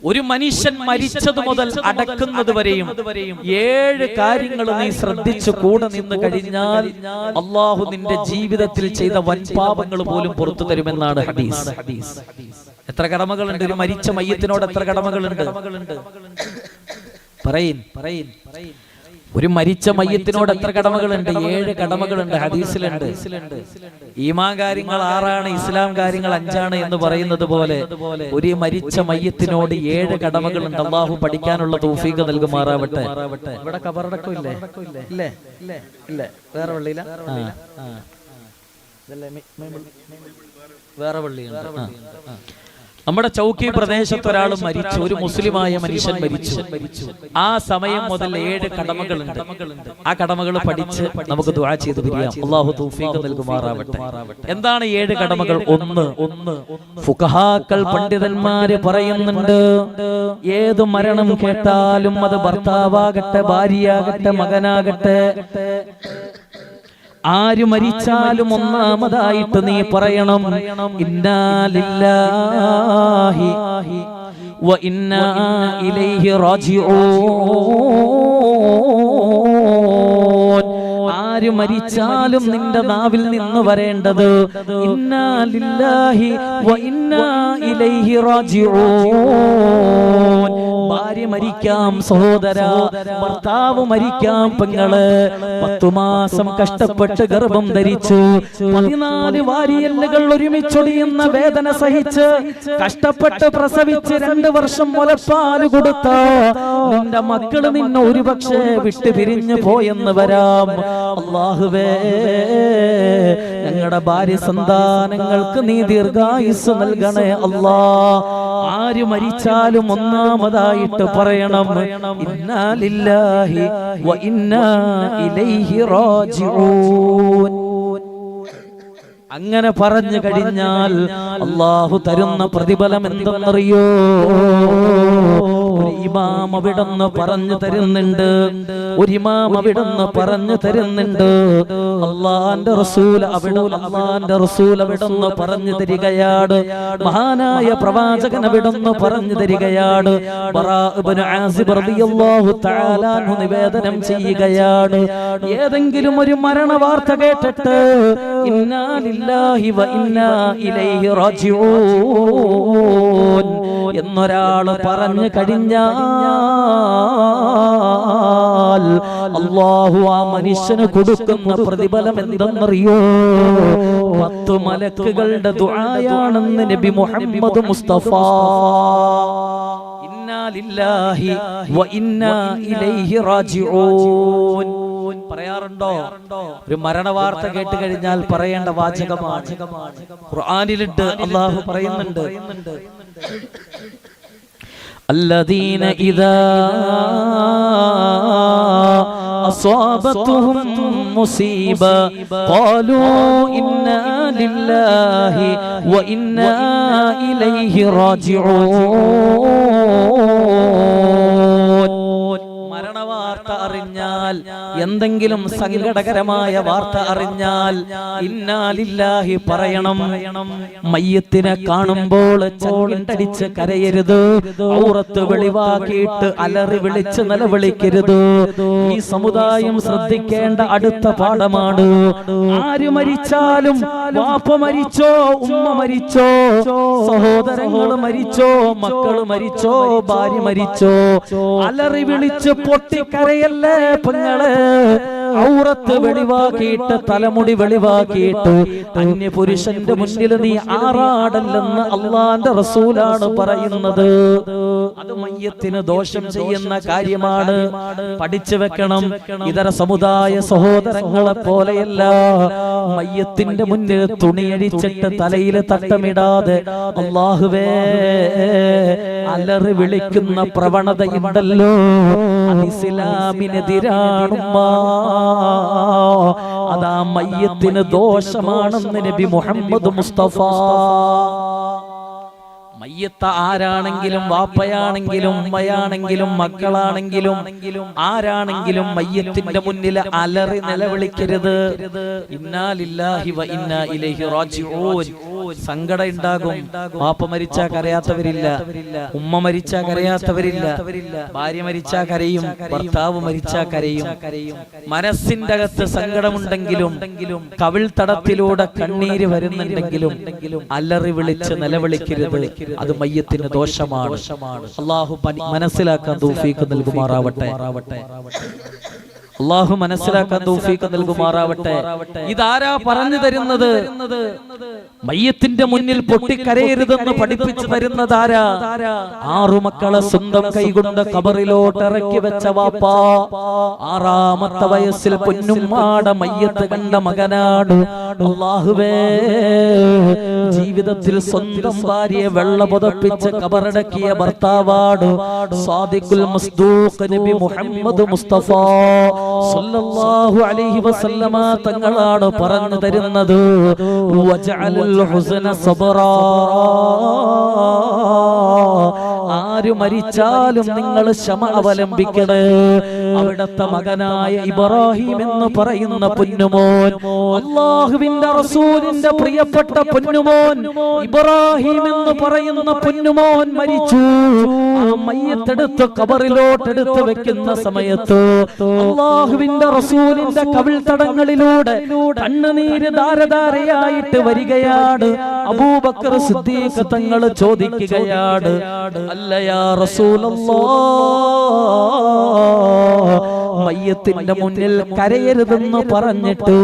ഒരു മനുഷ്യൻ മരിച്ചത് മുതൽ അടക്കുന്നത് വരെയും 7 കാര്യങ്ങൾ നീ ശ്രദ്ധിച്ചു കൂടെ നിന്ന് കഴിഞ്ഞാൽ അള്ളാഹു നിന്റെ ജീവിതത്തിൽ ചെയ്ത വൻപാപങ്ങൾ പോലും പുറത്തു തരുമെന്നാണ് ഹദീസ്. എത്ര കടമകളുണ്ട് ഒരു മരിച്ച മയ്യത്തിനോട്? എത്ര കടമകളുണ്ട്? പറയിൻ. ഒരു മരിച്ച മയ്യത്തിനോട് എത്ര കടമകളുണ്ട്? 7 കടമകളുണ്ട്. ഹദീസിലുണ്ട്. ഈമാൻ കാര്യങ്ങൾ 6 ഇസ്ലാം കാര്യങ്ങൾ 5 എന്ന് പറയുന്നത് പോലെ ഒരു മരിച്ച മയ്യത്തിനോട് 7 കടമകളുണ്ട്. അള്ളാഹു പഠിക്കാനുള്ള തൗഫീഖ് നൽകുമാറാവട്ടെ. ഇവിടെ ഖബറടക്കം ഇല്ലേ? വേറെ പള്ളിയില? വേറെ പള്ളിയുണ്ട്. നമ്മുടെ ചൗക്കി പ്രദേശത്ത് ഒരാൾ മരിച്ചു, ഒരു മുസ്ലിമായ മനുഷ്യൻ മരിച്ചു. ആ സമയം മുതൽ 7 കടമകളുണ്ട്. ആ കടമകൾ പഠിച്ച് നമുക്ക് ദുആ ചെയ്ത് പിരിയാം. അല്ലാഹു തൗഫീഖ് നൽകുമാറാവട്ടെ. എന്താണ് 7 കടമകൾ? ഒന്ന്, ഫുഖഹാക്കൾ പണ്ഡിതന്മാര് പറയുന്നുണ്ട്, ഏത് മരണം കേട്ടാലും അത് ഭർത്താവാകട്ടെ, ഭാര്യയാകട്ടെ, മകനാകട്ടെ, ആര് മരിച്ചാലും ഒന്നാമതായിട്ട് നീ പറയണം, ഇന്നാ ലില്ലാഹി വ ഇന്നാ ഇലൈഹി റാജിഊൻ. ആര് മരിച്ചാലും നിന്റെ നാവിൽ നിന്ന് വരേണ്ടത് ഇന്നാ ലില്ലാഹി വ ഇന്നാ ഇലൈഹി റാജിഊൻ. ഭാര്യ മരിക്കാം സഹോദര, ഭർത്താവ് മരിക്കാം പെങ്ങള്. 10 മാസം കഷ്ടപ്പെട്ട് ഗർഭം ധരിച്ചു, 14 വാരിയെല്ലുകൾ ഒരുമിച്ചൊടിയുന്ന വേദന സഹിച്ച് കഷ്ടപ്പെട്ട് പ്രസവിച്ച് 2 വർഷം മുലപ്പാല് കൊടുത്ത നിന്റെ മക്കള് നിന്നെ ഒരുപക്ഷെ വിട്ടു പിരിഞ്ഞു പോയെന്ന് വരാം. അല്ലാഹുവേ, ഞങ്ങളുടെ ഭാര്യ സന്താനങ്ങൾക്ക് നീ ദീർഘായുസ് നൽകണേ അല്ലാ. ആര് മരിച്ചാലും ഒന്നാമതായിട്ട് പറയണം, ഇന്നാ ലില്ലാഹി വ ഇന്നാ ഇലൈഹി റാജിഊൻ. അങ്ങനെ പറഞ്ഞു കഴിഞ്ഞാൽ അല്ലാഹു തരുന്ന പ്രതിഫലം എന്തെന്നറിയോ? ഒരു ഇമാം അവിടുന്ന് പറഞ്ഞു തരുന്നുണ്ട്, അല്ലാഹുവിന്റെ റസൂൽ അവിടുന്ന് പറഞ്ഞു തരികയാണ്, മഹാനായ പ്രവാചകൻ അവിടുന്ന് പറഞ്ഞു തരികയാണ്. ബറാ ഇബ്നു ആസിബ് റളിയല്ലാഹു തആല അൻഹു നിവേദനം ചെയ്യുകയാണ്, ഏതെങ്കിലും ഒരു മരണ വാർത്ത കേട്ടിട്ട് ഇന്നാ ലില്ലാഹി വ ഇന്നാ ഇലൈഹി റാജിഊൻ എന്നൊരാൾ പറഞ്ഞു കഴിഞ്ഞാൽ അല്ലാഹു ആ മനുഷ്യന് കൊടുക്കുന്ന പ്രതിഫലം എന്തെന്നറിയോ? 10 മലക്കുകളുടെ ദുആയാണെന്ന് നബി മുഹമ്മദ് മുസ്തഫ. ഇന്നാ ലില്ലാഹി വ ഇന്നാ ഇലൈഹി റാജിഊൻ പറയാറുണ്ടോ? ഒരു മരണവാർത്ത കേട്ട് കഴിഞ്ഞാൽ പറയേണ്ട വാചകമാണ്. ഖുർആനിലുണ്ട്, അല്ലാഹു പറയുന്നുണ്ട്, الذين إذا أصابتهم مصيبة قالوا إنا لله وإنا إليه راجعون. മരണവാർത്ത അറിഞ്ഞാൽ, എന്തെങ്കിലും സങ്കടകരമായ വാർത്ത അറിഞ്ഞാൽ ഇന്നാ ലില്ലാഹി പറയണം. മയ്യത്തിനെ കാണുമ്പോൾ ചങ്കിട്ടടിച്ച് കരയരുത്, ഔറത്ത് വെളിവാക്കിയിട്ട് അലറി വിളിച്ച് നിലവിളിക്കരുത്. ഈ സമുദായം ശ്രദ്ധിക്കേണ്ട അടുത്ത പാഠമാണ്. ആര് മരിച്ചാലും, വാപ്പ മരിച്ചോ, ഉമ്മ മരിച്ചോ, സഹോദരങ്ങൾ മരിച്ചോ, മക്കൾ മരിച്ചോ, ഭാര്യ മരിച്ചോ, അലറി വിളിച്ച് പൊട്ടിക്കരയല്ലേ പെങ്ങള്. ഔറത്ത് വെളിവാക്കിയിട്ട്, തലമുടി വെളിവാക്കിയിട്ട് അന്യപുരുഷന്റെ മുന്നിൽ നീ ആറാടല്ലെന്ന് അള്ളാന്റെ റസൂലാണ് പറയുന്നത്. അത് മയ്യത്തിന് ദോഷം ചെയ്യുന്ന കാര്യമാണ്, പഠിച്ചു വെക്കണം. ഇതര സമുദായ സഹോദരങ്ങളെ പോലെയല്ല, മയ്യത്തിന്റെ മുന്നിൽ തുണിയഴിച്ചിട്ട് തലയിൽ തട്ടമിടാതെ അല്ലാഹുവേ അലറി വിളിക്കുന്ന പ്രവണതയുണ്ടല്ലോ, ഇസ്ലാമിനെതിരാണുമ്മ. അതാ മയ്യത്തിന് ദോഷമാണെന്ന് നബി മുഹമ്മദ് മുസ്തഫ. മയ്യത്ത് ആരാണെങ്കിലും, വാപ്പയാണെങ്കിലും ഉമ്മയാണെങ്കിലും മക്കളാണെങ്കിലും ആരാണെങ്കിലും മയ്യത്തിന്റെ മുന്നിൽ അലറി നിലവിളിക്കരുത്. ഇന്നാ ലില്ലാഹി വ ഇന്നാ ഇലൈഹി റാജിഊൻ. സങ്കടം ഉണ്ടാകും. വാപ്പ മരിച്ചാ കരയാത്തവരില്ല, ഉമ്മ മരിച്ചാ കരയാത്തവരില്ല, ഭാര്യ മരിച്ചാ കരയും, ഭർത്താവ് മരിച്ചാ കരയും. മനസ്സിന്റെ അകത്ത് സങ്കടമുണ്ടെങ്കിലും കവിൾ തടത്തിലൂടെ കണ്ണീര് വരുന്നുണ്ടെങ്കിലും അലറി വിളിച്ച് നിലവിളിക്കരുത്. അത് മയ്യത്തിന് ദോഷമാണ്. അല്ലാഹു മനസ്സിലാക്കാൻ തൗഫീഖ് നൽകുമാറാവട്ടെ. അല്ലാഹു മനസ്സിലാക്കാൻ തൗഫീഖ് നൽകുമാറാവട്ടെ. ഇതാരാ പറഞ്ഞു തരുന്നത്? മയ്യത്തിന്റെ മുന്നിൽ പൊട്ടിക്കരയരുതെന്ന് പഠിപ്പിച്ചു തരുന്നതാരാ? 6 മക്കളെ സ്വന്തം കൈകൊണ്ട് ഖബറിലോട്ട് ഇറക്കി വെച്ച വാപ്പ 6ാമത്തെ വയസ്സിൽ പൊന്നുമ്മാടെ മയ്യത്ത് കണ്ട മകനാണ്. അല്ലാഹുവേ, ജീവിതത്തിൽ സ്വന്തം ഭാര്യയെ വെള്ള പുതപ്പിച്ച് ഖബറടക്കിയ ഭർത്താവാണ് സാദിഖുൽ മസ്ദൂഖ് നബി മുഹമ്മദ് മുസ്തഫ സല്ലല്ലാഹു അലൈഹി വസല്ലമ തങ്ങളാണ് പറഞ്ഞു തരുന്നത്. വജഅലൽ ഹുസ്ന സബ്റാ. ആര് മരിച്ചാലും നിങ്ങൾ ക്ഷമ അവലംബിക്കണേ. അവിടത്തെ മകനായ ഇബ്രാഹിം എന്ന് പറയുന്ന പൊന്നുമോൻ, അല്ലാഹുവിന്റെ റസൂലിന്റെ പ്രിയപ്പെട്ട പൊന്നുമോൻ ഇബ്രാഹിം എന്ന് പറയുന്ന പൊന്നുമോൻ മരിച്ചു. ആ മയ്യത്തെടുത്ത് ഖബറിലോട്ട് എടുത്ത് വെക്കുന്ന സമയത്ത് അല്ലാഹുവിന്റെ റസൂലിന്റെ കവിൾ തടങ്ങളിലൂടെ കണ്ണുനീര് ധാരധാരയായിട്ട് വരികയാണ്. അബൂബക്കർ സിദ്ദീഖ് തങ്ങൾ ചോദിക്കുകയാണ്, അല്ല യാ റസൂലല്ലാഹ്, മയ്യത്തിന്റെ മുന്നിൽ കരയരുതെന്ന് പറഞ്ഞിട്ട്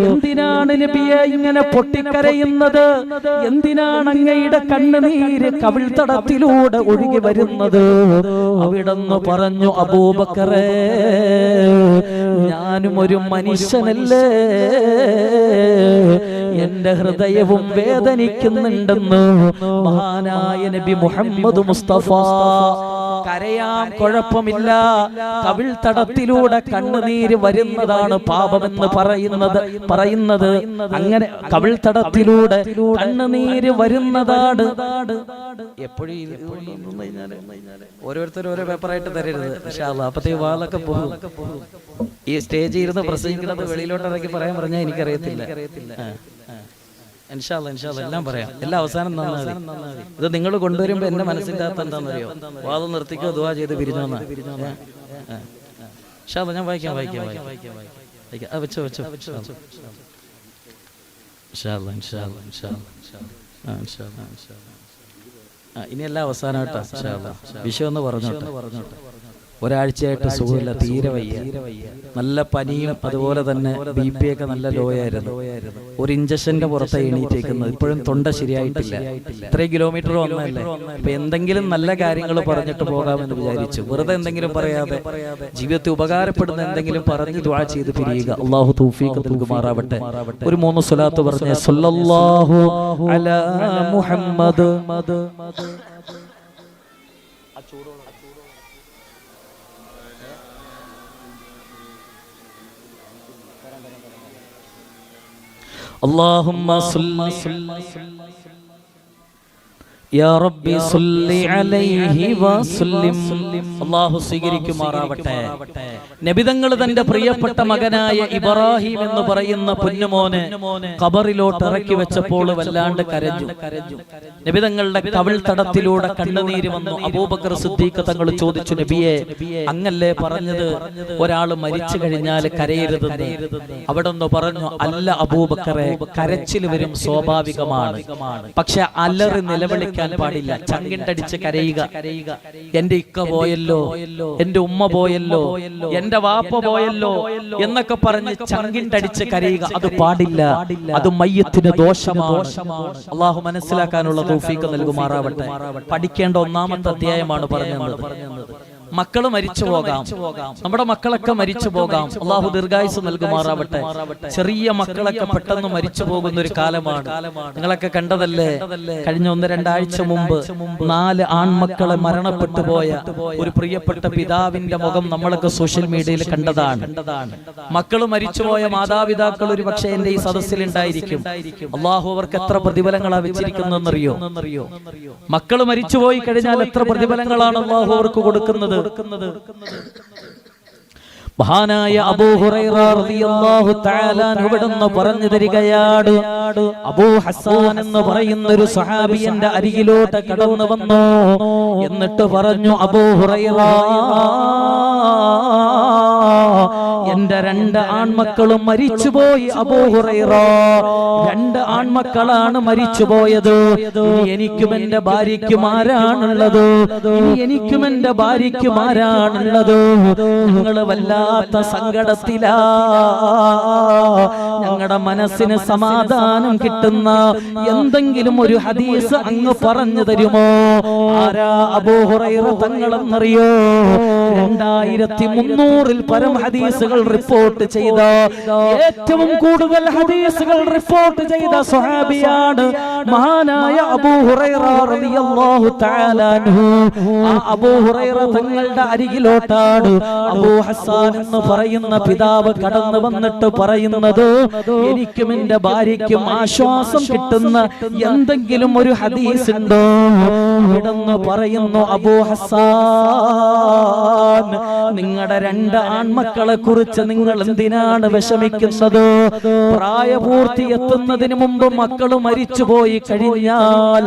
എന്തിനാണ് നബിയെ ഇങ്ങനെ പൊട്ടിക്കരയുന്നത്? എന്തിനാണ് അങ്ങയുടെ കണ്ണുനീര് കവിൾത്തടത്തിലൂടെ ഒഴുകി വരുന്നത്? അവിടെന്ന് പറഞ്ഞു, അബൂബക്കറേ, ഞാനും ഒരു മനുഷ്യനല്ലേ, എന്റെ ഹൃദയവും വേദനിക്കുന്നുണ്ടെന്ന് മഹാനായ നബി മുഹമ്മദ് മുസ്തഫ. കരയാം, കുഴപ്പമില്ല. കവിൾ തടത്തിലൂടെ കണ്ണുനീര് വരുന്നതാണ് പാപമെന്ന് പറയുന്നത് അങ്ങനെ കവിൾ തടത്തിലൂടെ കണ്ണുനീര് വരുന്നതാണ്. എപ്പോഴും ഓരോരുത്തരും ഓരോ പേപ്പറായിട്ട് തരരുത് ഇൻഷാ അല്ലാഹ്. അപ്പത്തേ വാളൊക്കെ പോകും. ഈ സ്റ്റേജിൽ ഇരുന്ന് പ്രസംഗിക്കുന്നത് വെളിയിലോട്ട് ഇറക്കി പറയാൻ പറഞ്ഞാൽ എനിക്കറിയത്തില്ല. ഇൻഷാ അല്ലാഹ്, ഇൻഷാ അല്ലാഹ് എല്ലാം പറയാം. എല്ലാം അവസാനം നന്നായി. ഇത് നിങ്ങൾ കൊണ്ടുവരുമ്പോ എന്റെ മനസ്സിന്റെ അകത്ത് എന്താണെന്നറിയോ? വാദം നിർത്തിക്കോ, ദുആ ചെയ്ത് പിരിഞ്ഞോന്നാ. ഇൻഷാ അല്ലാഹ് ഞാൻ വായിക്കാം. വെച്ചോ. ഇൻഷാ അല്ലാഹ്, ഇൻഷാ അല്ലാഹ്, ഇൻഷാ അല്ലാഹ്. ഇനി എല്ലാം അവസാനമായിട്ടാ. ഇൻഷാ അല്ലാഹ് വിഷയം ഒന്ന് പറഞ്ഞോട്ടെ. ഒരാഴ്ചയായിട്ട് സുഖമില്ല, തീരെ വയ്യ. നല്ല പനിയും അതുപോലെ തന്നെ BP ഒക്കെ നല്ല ലോ ആയിരുന്നു. ഒരു ഇഞ്ചക്ഷന്റെ പുറത്ത് എണീറ്റേക്കുന്നത്. ഇപ്പോഴും തൊണ്ട ശരിയായിട്ടില്ല. 3 കിലോമീറ്റർ വന്നതല്ലേ. അപ്പൊ എന്തെങ്കിലും നല്ല കാര്യങ്ങൾ പറഞ്ഞിട്ട് പോകാമെന്ന് വിചാരിച്ചു. വെറുതെ എന്തെങ്കിലും പറയാതെ ജീവിതത്തിൽ ഉപകാരപ്പെടുന്ന എന്തെങ്കിലും പറഞ്ഞ് ദുആ ചെയ്ത് പിരിയുക. അല്ലാഹു തൗഫീഖ് നൽകുമാറാവട്ടെ. ഒരു 3 സ്വലാത്ത് പറഞ്ഞേ. സല്ലല്ലാഹു അലാ മുഹമ്മദ്. اللهم صل يا ربي صل عليه وسلم. അല്ലാഹു സ്വീകരിക്കുമാറാവട്ടെ. നബിതങ്ങൾ തന്റെ പ്രിയപ്പെട്ട മകനായ ഇബ്രാഹിം എന്ന് പറയുന്ന പൊന്നുമോനെ ഖബറിലോട്ട് ഇറക്കി വെച്ചപ്പോൾ വല്ലാണ്ട് കരഞ്ഞു. നബിതങ്ങളുടെ കവിൾ തടത്തിലൂടെ കണ്ണുനീര് വന്നു. അബൂബക്കർ സിദ്ദീഖ് തങ്ങൾ ചോദിച്ചു, നബിയെ, അങ്ങല്ലേ പറഞ്ഞത് ഒരാൾ മരിച്ചു കഴിഞ്ഞാൽ കരയരുതെന്ന്? അവിടെന്ന് പറഞ്ഞു, അല്ല അബൂബക്കറെ, കരച്ചിൽ വരും, സ്വാഭാവികമാണ്. പക്ഷെ അലറി നിലവിളിക്കാൻ പാടില്ല. ചങ്കിണ്ടടിച്ച് കരയുക. എന്റെ ഇക്ക പോയല്ലോ, എന്റെ ഉമ്മ പോയല്ലോ, എന്റെ വാപ്പ പോയല്ലോ എന്നൊക്കെ പറഞ്ഞ് ചങ്കിണ്ടടിച്ച് കരയുക. അത് പാടില്ല. അത് മയ്യത്തിന് ദോഷമാണ്. അള്ളാഹു മനസ്സിലാക്കാനുള്ള തൗഫീഖ് നൽകുമാറാവട്ടെ. പഠിക്കേണ്ട 1-ാമത്തെ അധ്യായമാണ് പറഞ്ഞത്. മക്കള് മരിച്ചു പോകാം, നമ്മുടെ മക്കളൊക്കെ മരിച്ചു പോകാം. അള്ളാഹു ദീർഘായുസ് നൽകുമാറാവട്ടെ. ചെറിയ മക്കളൊക്കെ പെട്ടെന്ന് മരിച്ചു പോകുന്ന ഒരു കാലമാണ്. നിങ്ങളൊക്കെ കണ്ടതല്ലേ, കഴിഞ്ഞ 1-2 ആഴ്ച മുമ്പ് 4 ആൺമക്കളെ മരണപ്പെട്ടു പോയ ഒരു പ്രിയപ്പെട്ട പിതാവിന്റെ മുഖം നമ്മളൊക്കെ സോഷ്യൽ മീഡിയയിൽ കണ്ടതാണ്. മക്കള് മരിച്ചുപോയ മാതാപിതാക്കൾ ഒരു പക്ഷേ എന്റെ ഈ സദസ്സിൽ ഉണ്ടായിരിക്കും. അള്ളാഹു അവർക്ക് എത്ര പ്രതിഫലങ്ങളാ വെച്ചിരിക്കുന്നതെന്നറിയോ? മക്കള് മരിച്ചുപോയി കഴിഞ്ഞാൽ എത്ര പ്രതിഫലങ്ങളാണ് അള്ളാഹു അവർക്ക് കൊടുക്കുന്നത്. മഹാനായ അബൂ ഹുറൈറ റളിയല്ലാഹു തആല അൻഹു പറഞ്ഞു തരികയാണ്, അബൂ ഹസ്സാൻ എന്ന് പറയുന്ന ഒരു സ്വഹാബി എന്റെ അരികിലോട്ട് കടന്നു വന്നു. എന്നിട്ട് പറഞ്ഞു, അബൂ ഹുറൈറ, എന്റെ 2 ആൺമക്കളും മരിച്ചുപോയി അബൂ ഹുറൈറ. 2 ആൺമക്കളാണ് മരിച്ചുപോയത്. ഇനി എനിക്കും എന്റെ ഭാര്യയ്ക്കും ആരാണുള്ളത്? എനിക്കും എന്റെ ഭാര്യയ്ക്കും ആരാണുള്ളത്? ഞങ്ങള് വല്ലാത്ത സങ്കടത്തിലാ. ഞങ്ങളുടെ മനസ്സിന് സമാധാനം കിട്ടുന്ന എന്തെങ്കിലും ഒരു ഹദീസ് അങ്ങ് പറഞ്ഞു തരുമോ? ആരാ അബൂ ഹുറൈറ തങ്ങളെന്നറിയോ? 2300-ൽ പരം ഹദീസുകൾ റിപ്പോർട്ട് ചെയ്ത, ഏറ്റവും കൂടുതൽ ഹദീസുകൾ റിപ്പോർട്ട് ചെയ്ത സ്വഹാബിയാണ് മഹാനായ അബൂ ഹുറൈറ റളിയല്ലാഹു തആല അൻഹു. ആ അബൂ ഹുറൈറ തങ്ങളുടെ അരികിലോട്ടാണ് അബൂ ഹസ്സാൻ എന്ന് പറയുന്ന പിതാവ് കടന്നു വന്നിട്ട് പറയുന്നത്, എനിക്കും എന്റെ ഭാര്യയ്ക്കും ആശ്വാസം കിട്ടുന്ന എന്തെങ്കിലും ഒരു ഹദീസ് ഉണ്ടോ? ഇവിടെന്ന് പറയുന്നു, അബൂ ഹസ്സാൻ, നിങ്ങളുടെ 2 ആൺമക്കളെ കുറിച്ച് നിങ്ങൾ എന്തിനാണ് വിഷമിക്കുന്നത്? പ്രായപൂർത്തി എത്തുന്നതിന് മുമ്പ് മക്കൾ മരിച്ചുപോയി കഴിഞ്ഞാൽ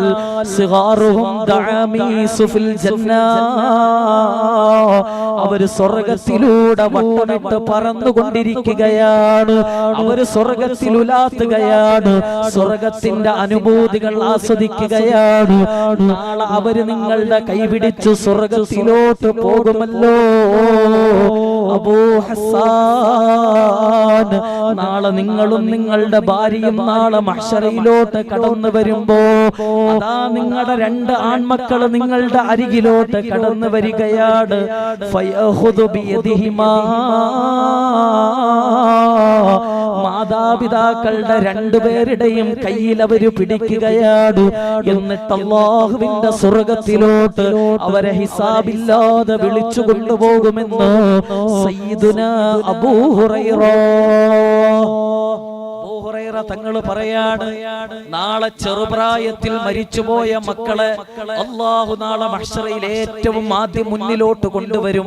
അവര് സ്വർഗത്തിലൂടെ വട്ടമിട്ട് പറന്നുകൊണ്ടിരിക്കുകയാണ്. അവര് സ്വർഗത്തിൽ ഉലാത്തുകയാണ്, സ്വർഗത്തിന്റെ അനുഭൂതികൾ ആസ്വദിക്കുകയാണ്. നാളെ അവര് നിങ്ങളുടെ കൈപിടിച്ചു സ്വർഗത്തിലോട്ട് പോകുമല്ലോ. അബൂ ഹസ്സാൻ, നാളെ നിങ്ങളും നിങ്ങളുടെ ഭാര്യയും നാളെ മഹ്ശറയിലോട്ട് കടന്നു വരുമ്പോ അതാ നിങ്ങളുടെ 2 ആൺമക്കൾ നിങ്ങളുടെ അരികിലോട്ട് കടന്നു വരികയാണ്. ഫയഖുദു ബിയദിഹിമാ, മാതാപിതാക്കളുടെ 2 പേരുടെയും കയ്യിൽ അവര് പിടിക്കുകയാണ്. എന്നിട്ട് അല്ലാഹുവിന്റെ സ്വർഗത്തിലോട്ട് അവരെ ഹിസാബില്ലാതെ വിളിച്ചു കൊണ്ടുപോകുമെന്ന് സയ്യിദുനാ അബൂ ഹുറൈറ തങ്ങൾ പറയാണ്. നാളെ ചെറുപ്രായത്തിൽ മരിച്ചുപോയ മക്കളെ അല്ലാഹു നാളെ മഹ്ശറയിൽ ഏറ്റവും ആദ്യം മുന്നിലോട്ട് കൊണ്ടുവരും.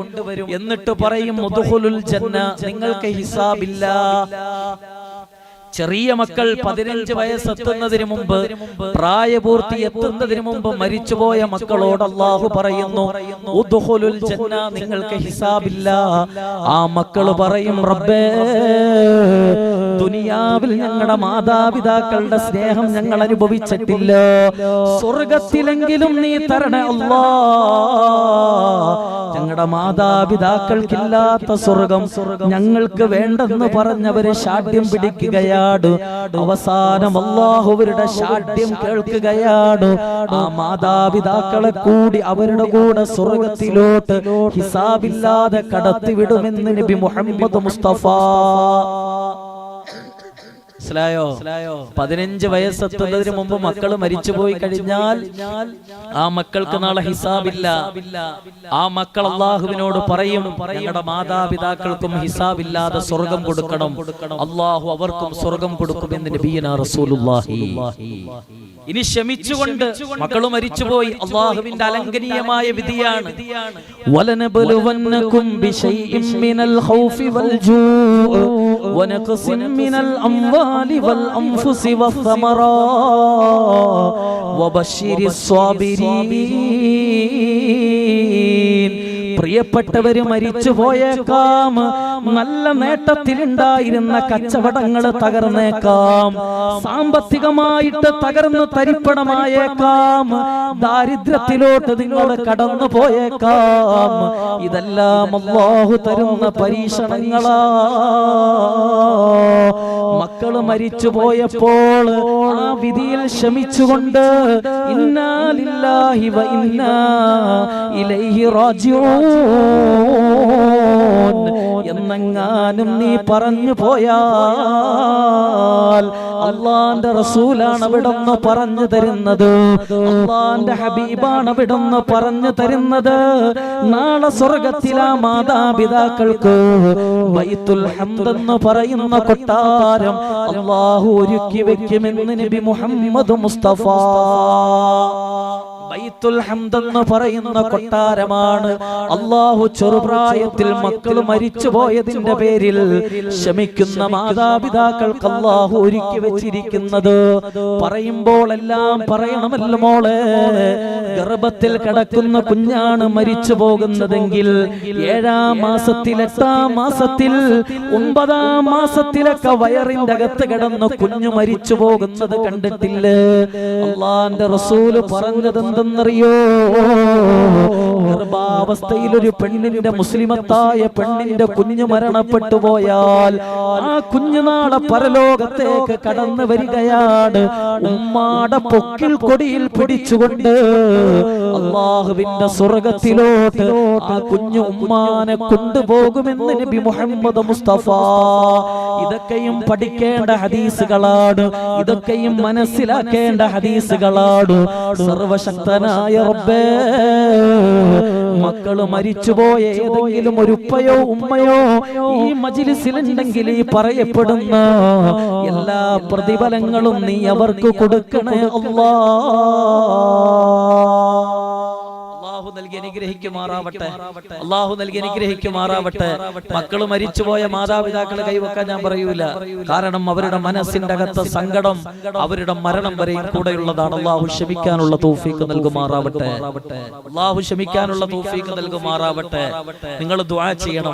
എന്നിട്ട് പറയും, ഉദ്ഖുലുൽ ജന്ന, നിങ്ങൾക്ക് ഹിസാബില്ല. ചെറിയ മക്കൾ 15 വയസ്സെത്തുന്നതിന് മുമ്പ്, പ്രായപൂർത്തി എത്തുന്നതിന് മുമ്പ് മരിച്ചുപോയ മക്കളോട് അല്ലാഹു പറയുന്നു, ഉദ്ഖുലുൽ ജന്ന, നിങ്ങൾക്ക് ഹിസാബില്ല. ആ മക്കൾ പറയും, റബ്ബേ, ദുനിയാവിൽ ഞങ്ങളുടെ മാതാപിതാക്കളുടെ സ്നേഹം ഞങ്ങൾ അനുഭവിച്ചിട്ടില്ല, സ്വർഗത്തിലെങ്കിലും നീ തരണേ അല്ലാ. ഞങ്ങളുടെ മാതാപിതാക്കൾക്കില്ലാത്ത സ്വർഗം ഞങ്ങൾക്ക് വേണ്ടെന്ന് പറഞ്ഞവരെ ശാഠ്യം പിടിക്കുകയാണ്. അവസാനം അല്ലാഹുവരുടെ ശാഠ്യം കേൾക്കുകയാണ്. ആ മാതാപിതാക്കളെ കൂടി അവരുടെ കൂടെ സ്വർഗത്തിലോട്ട് ഹിസാബില്ലാതെ കടത്തിവിടുമെന്ന് നബി മുഹമ്മദ് മുസ്തഫ. 15 വയസ്സെത്തുന്നതിന് മുമ്പ് മക്കൾ മരിച്ചുപോയി കഴിഞ്ഞാൽ ആ മക്കൾക്ക് നാളെ ഹിസാബില്ല. ആ മക്കൾ അള്ളാഹുവിനോട് പറയും, ഞങ്ങളുടെ മാതാപിതാക്കൾക്കും ഹിസാബില്ലാതെ സ്വർഗം കൊടുക്കണം, അള്ളാഹു അവർക്കും സ്വർഗം കൊടുക്കുമെന്ന് നബിയനാ റസൂലുള്ളാഹി. ഇനി ക്ഷമിച്ചുകൊണ്ട് മക്കൾ മരിച്ചുപോയി, അള്ളാഹുവിന്റെ അലംഘനീയമായ വിധിയാണ്. വലനബലുവന്നകും ബിശൈഇൻ മിനൽ ഖൗഫി വൽ ജൂഇ വനഖസിൻ മിനൽ അംവാലി വൽ അൻഫുസി വസ്സമറാ വബശ്ശിരിസ് സ്വാബിരീൻ. പ്രിയപ്പെട്ടവര് മരിച്ചു പോയേക്കാം, നല്ല നേട്ടത്തിലുണ്ടായിരുന്ന കച്ചവടങ്ങൾ തകർന്നേക്കാം, സാമ്പത്തികമായിട്ട് തകർന്ന് തരിപ്പണമായേക്കാം, ദാരിദ്ര്യത്തിലോട്ട് നിങ്ങൾ കടന്നു പോയേക്കാം. ഇതെല്ലാം അല്ലാഹു തരുന്ന പരീക്ഷണങ്ങളാ. മക്കള് മരിച്ചു പോയപ്പോൾ ആ വിധിയിൽ ശമിച്ചുകൊണ്ട് ഇന്നാ ലില്ലാഹി വ ഇന്നാ ഇലൈഹി റാജിഊൻ എന്നെങ്ങാനും നീ പറഞ്ഞു പോയാൽ അള്ളാന്റെ റസൂലാണ് അവിടുന്ന് പറഞ്ഞു തരുന്നത്, അള്ളാന്റെ ഹബീബാണ് അവിടുന്ന് പറഞ്ഞു തരുന്നത്. നാളെ സ്വർഗത്തിലെ മാതാപിതാക്കൾക്ക് ബൈത്തുൽ ഹംദ് എന്ന് പറയുന്ന കൊട്ടാരം അള്ളാഹു ഒരുക്കി വെക്കുമെന്ന് നബി മുഹമ്മദ് മുസ്തഫ. ബൈത്തുൽ ഹംദ് എന്ന് പറയുന്ന കൊട്ടാരമാണ് അള്ളാഹു ചെറുപ്രായത്തിൽ മക്കൾ മരിച്ചു പോയതിന്റെ പേരിൽ ശമിക്കുന്ന മാതാപിതാക്കൾക്ക് അള്ളാഹു ഒരുക്കി വെച്ചിരിക്കുന്നത്. പറയുമ്പോൾ എല്ലാം പറയണമല്ലോ മോളെ. ഗർഭത്തിൽ കിടക്കുന്ന കുഞ്ഞാണ് മരിച്ചു പോകുന്നതെങ്കിൽ 7-ാം മാസത്തിൽ 8-ാം മാസത്തിൽ 9-ാം മാസത്തിലൊക്കെ വയറിന്റെ അകത്ത് കിടന്ന് കുഞ്ഞു മരിച്ചു പോകുന്നത് കണ്ടിട്ടില്ലേ? അള്ളാന്റെ റസൂല് പറഞ്ഞത് എന്തെന്നറിയോ? ഗർഭാവസ്ഥയിൽ ഒരു പെണ്ണിന്റെ, മുസ്ലിമത്തായ പെണ്ണിന്റെ കുഞ്ഞു മരണപ്പെട്ടു പോയാൽ ആ കുഞ്ഞു നാളെ പരലോകത്തേക്ക് കടന്നു വരികയാണ്. ഉമ്മാടെ പൊക്കിൽ കൊടിയിൽ പിടിച്ചുകൊണ്ട് അള്ളാഹുവിന്റെ സ്വർഗത്തിലോട്ട് ആ കുഞ്ഞു ഉമ്മാനെ കൊണ്ടുപോകുമെന്ന് നബി മുഹമ്മദ് മുസ്തഫ. ഇതൊക്കെയും പഠിക്കേണ്ട ഹദീസുകളാണ്, ഇതൊക്കെയും മനസ്സിലാക്കേണ്ട ഹദീസുകളാണ്. സർവശക്തനായ റബ്ബേ, മക്കള് മരിച്ചുപോയ ഏതെങ്കിലും ഒരു ഉപ്പയോ ഉമ്മയോ ഈ മജ്‌ലിസിലുണ്ടെങ്കിൽ ഈ പറയപ്പെടുന്ന എല്ലാ പ്രതിഫലങ്ങളും നീ അവർക്ക് കൊടുക്കണേ അല്ലാഹു നൽകി അനുഗ്രഹിക്കുമാറാവട്ടെ, അല്ലാഹു നൽകി അനുഗ്രഹിക്കുമാറാവട്ടെ. മക്കള് മരിച്ചുപോയ മാതാപിതാക്കളെ കൈവെക്കാൻ ഞാൻ പറയൂല. കാരണം അവരുടെ മനസ്സിന്റെ അകത്ത് സങ്കടം അവരുടെ മരണം വരെയും കൂടെയുള്ളതാണ്. അല്ലാഹു ക്ഷമിക്കാനുള്ള തൗഫീഖ് നൽകുമാറാവട്ടെ, അല്ലാഹു ക്ഷമിക്കാനുള്ള തൗഫീഖ് നൽകുമാറാവട്ടെ. നിങ്ങൾ ദുആ ചെയ്യണം.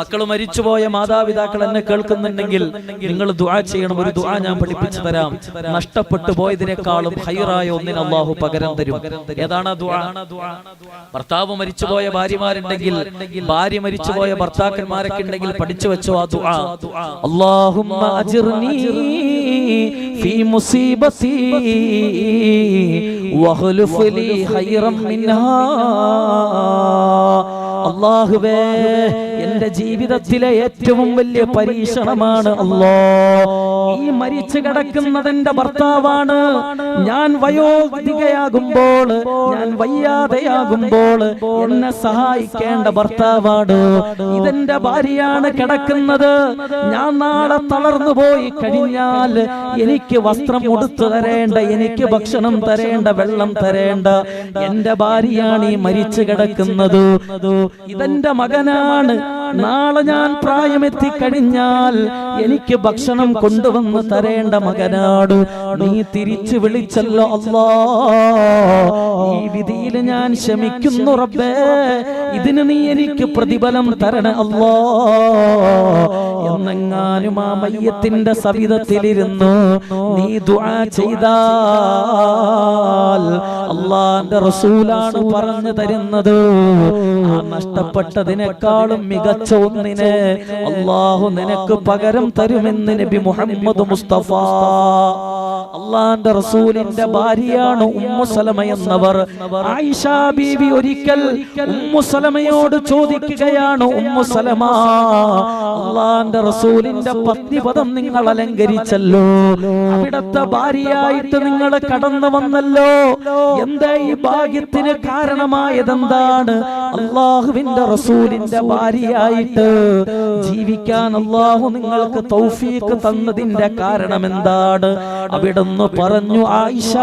മക്കള് മരിച്ചുപോയ മാതാപിതാക്കൾ എന്നെ കേൾക്കുന്നുണ്ടെങ്കിൽ നിങ്ങൾ ദുആ ചെയ്യണം. ഒരു ദുആ ഞാൻ പഠിപ്പിച്ചു തരാം. നഷ്ടപ്പെട്ടു പോയതിനേക്കാളും ഖൈറായ ഒന്നിന് അല്ലാഹു പകരം തരും. ഏതാണ് ദുആ? ഭർത്താവ് മരിച്ചുപോയ ഭാര്യമാരുണ്ടെങ്കിൽ, ഭാര്യ മരിച്ചുപോയ ഭർത്താക്കന്മാരൊക്കെ ഉണ്ടെങ്കിൽ പഠിച്ചു വെച്ചോ ആ ദുആ. അല്ലാഹുമ്മ അജിർനി ഫീ മുസീബതി വഖ്ലുഫ് ലീ ഖൈറൻ മിൻഹാ. അല്ലാഹുവേ, എന്റെ ജീവിതത്തിലെ ഏറ്റവും വലിയ പരീക്ഷണമാണ് അല്ലാഹ്. ഈ മരിച്ചു കിടക്കുന്നതെന്റെ ഭർത്താവാണ്. ഞാൻ വയോധികയാകുമ്പോൾ, ഞാൻ വയ്യാതെയാകുമ്പോൾ എന്നെ സഹായിക്കേണ്ട ഭർത്താവാണ്. ഇതെന്റെ ഭാര്യയാണ് കിടക്കുന്നത്. ഞാൻ നാളെ തളർന്നു പോയി കഴിഞ്ഞാൽ എനിക്ക് വസ്ത്രം ഉടുത്തു തരേണ്ട, എനിക്ക് ഭക്ഷണം തരേണ്ട, വെള്ളം തരേണ്ട എന്റെ ഭാര്യയാണ് ഈ മരിച്ചു കിടക്കുന്നത്. ഇതെന്റെ മകനാണ്. നാളെ ഞാൻ പ്രായമെത്തിക്കഴിഞ്ഞാൽ എനിക്ക് ഭക്ഷണം കൊണ്ടുവന്ന് തരേണ്ട മകനാണ്. നീ തിരിച്ചു വിളിച്ചല്ലോ അല്ലാ. ഈ വിധിയിൽ ഞാൻ ക്ഷമിക്കുന്നു റബ്ബേ. ഇതിന് നീ എനിക്ക് പ്രതിഫലം തരണേ അല്ലാ എന്നെങ്ങാനും ആ മയ്യത്തിന്റെ സവിധത്തിലിരുന്നു നീ ദുആ ചെയ്താൽ അല്ലാഹുവിന്റെ റസൂലാണ് പറഞ്ഞു തരുന്നത്, ആ നഷ്ടപ്പെട്ടതിനേക്കാളും മികച്ച ഒന്നിനെ അല്ലാഹു നിനക്ക് പകരം തരുമെന്ന് നബി മുഹമ്മദ് മുസ്തഫ. അല്ലാഹുവിന്റെ റസൂലിന്റെ ഭാര്യയാണ് ഉമ്മു സലമ എന്നവർ. ആയിഷ ബീവി ഒരിക്കൽ ഉമ്മു സലമയോട് ചോദിക്കുകയാണ്, ഉമ്മു സലമ, അല്ലാഹുവിന്റെ റസൂലിന്റെ പത്നിപദം നിങ്ങൾ അലങ്കരിച്ചല്ലോ, അവിടത്തെ ഭാര്യയായിട്ട് നിങ്ങൾ കടന്നു വന്നല്ലോ, എന്താ ഈ ഭാഗ്യത്തിന് കാരണമായതെന്താണ്? അല്ലാഹുവിന്റെ റസൂലിന്റെ ഭാര്യയായിട്ട് ജീവിക്കാൻ അല്ലാഹു നിങ്ങൾക്ക് തൗഫീഖ് തന്നതിന്റെ കാരണം എന്താണ്? അവിടുന്ന് പറഞ്ഞു, ആയിഷ,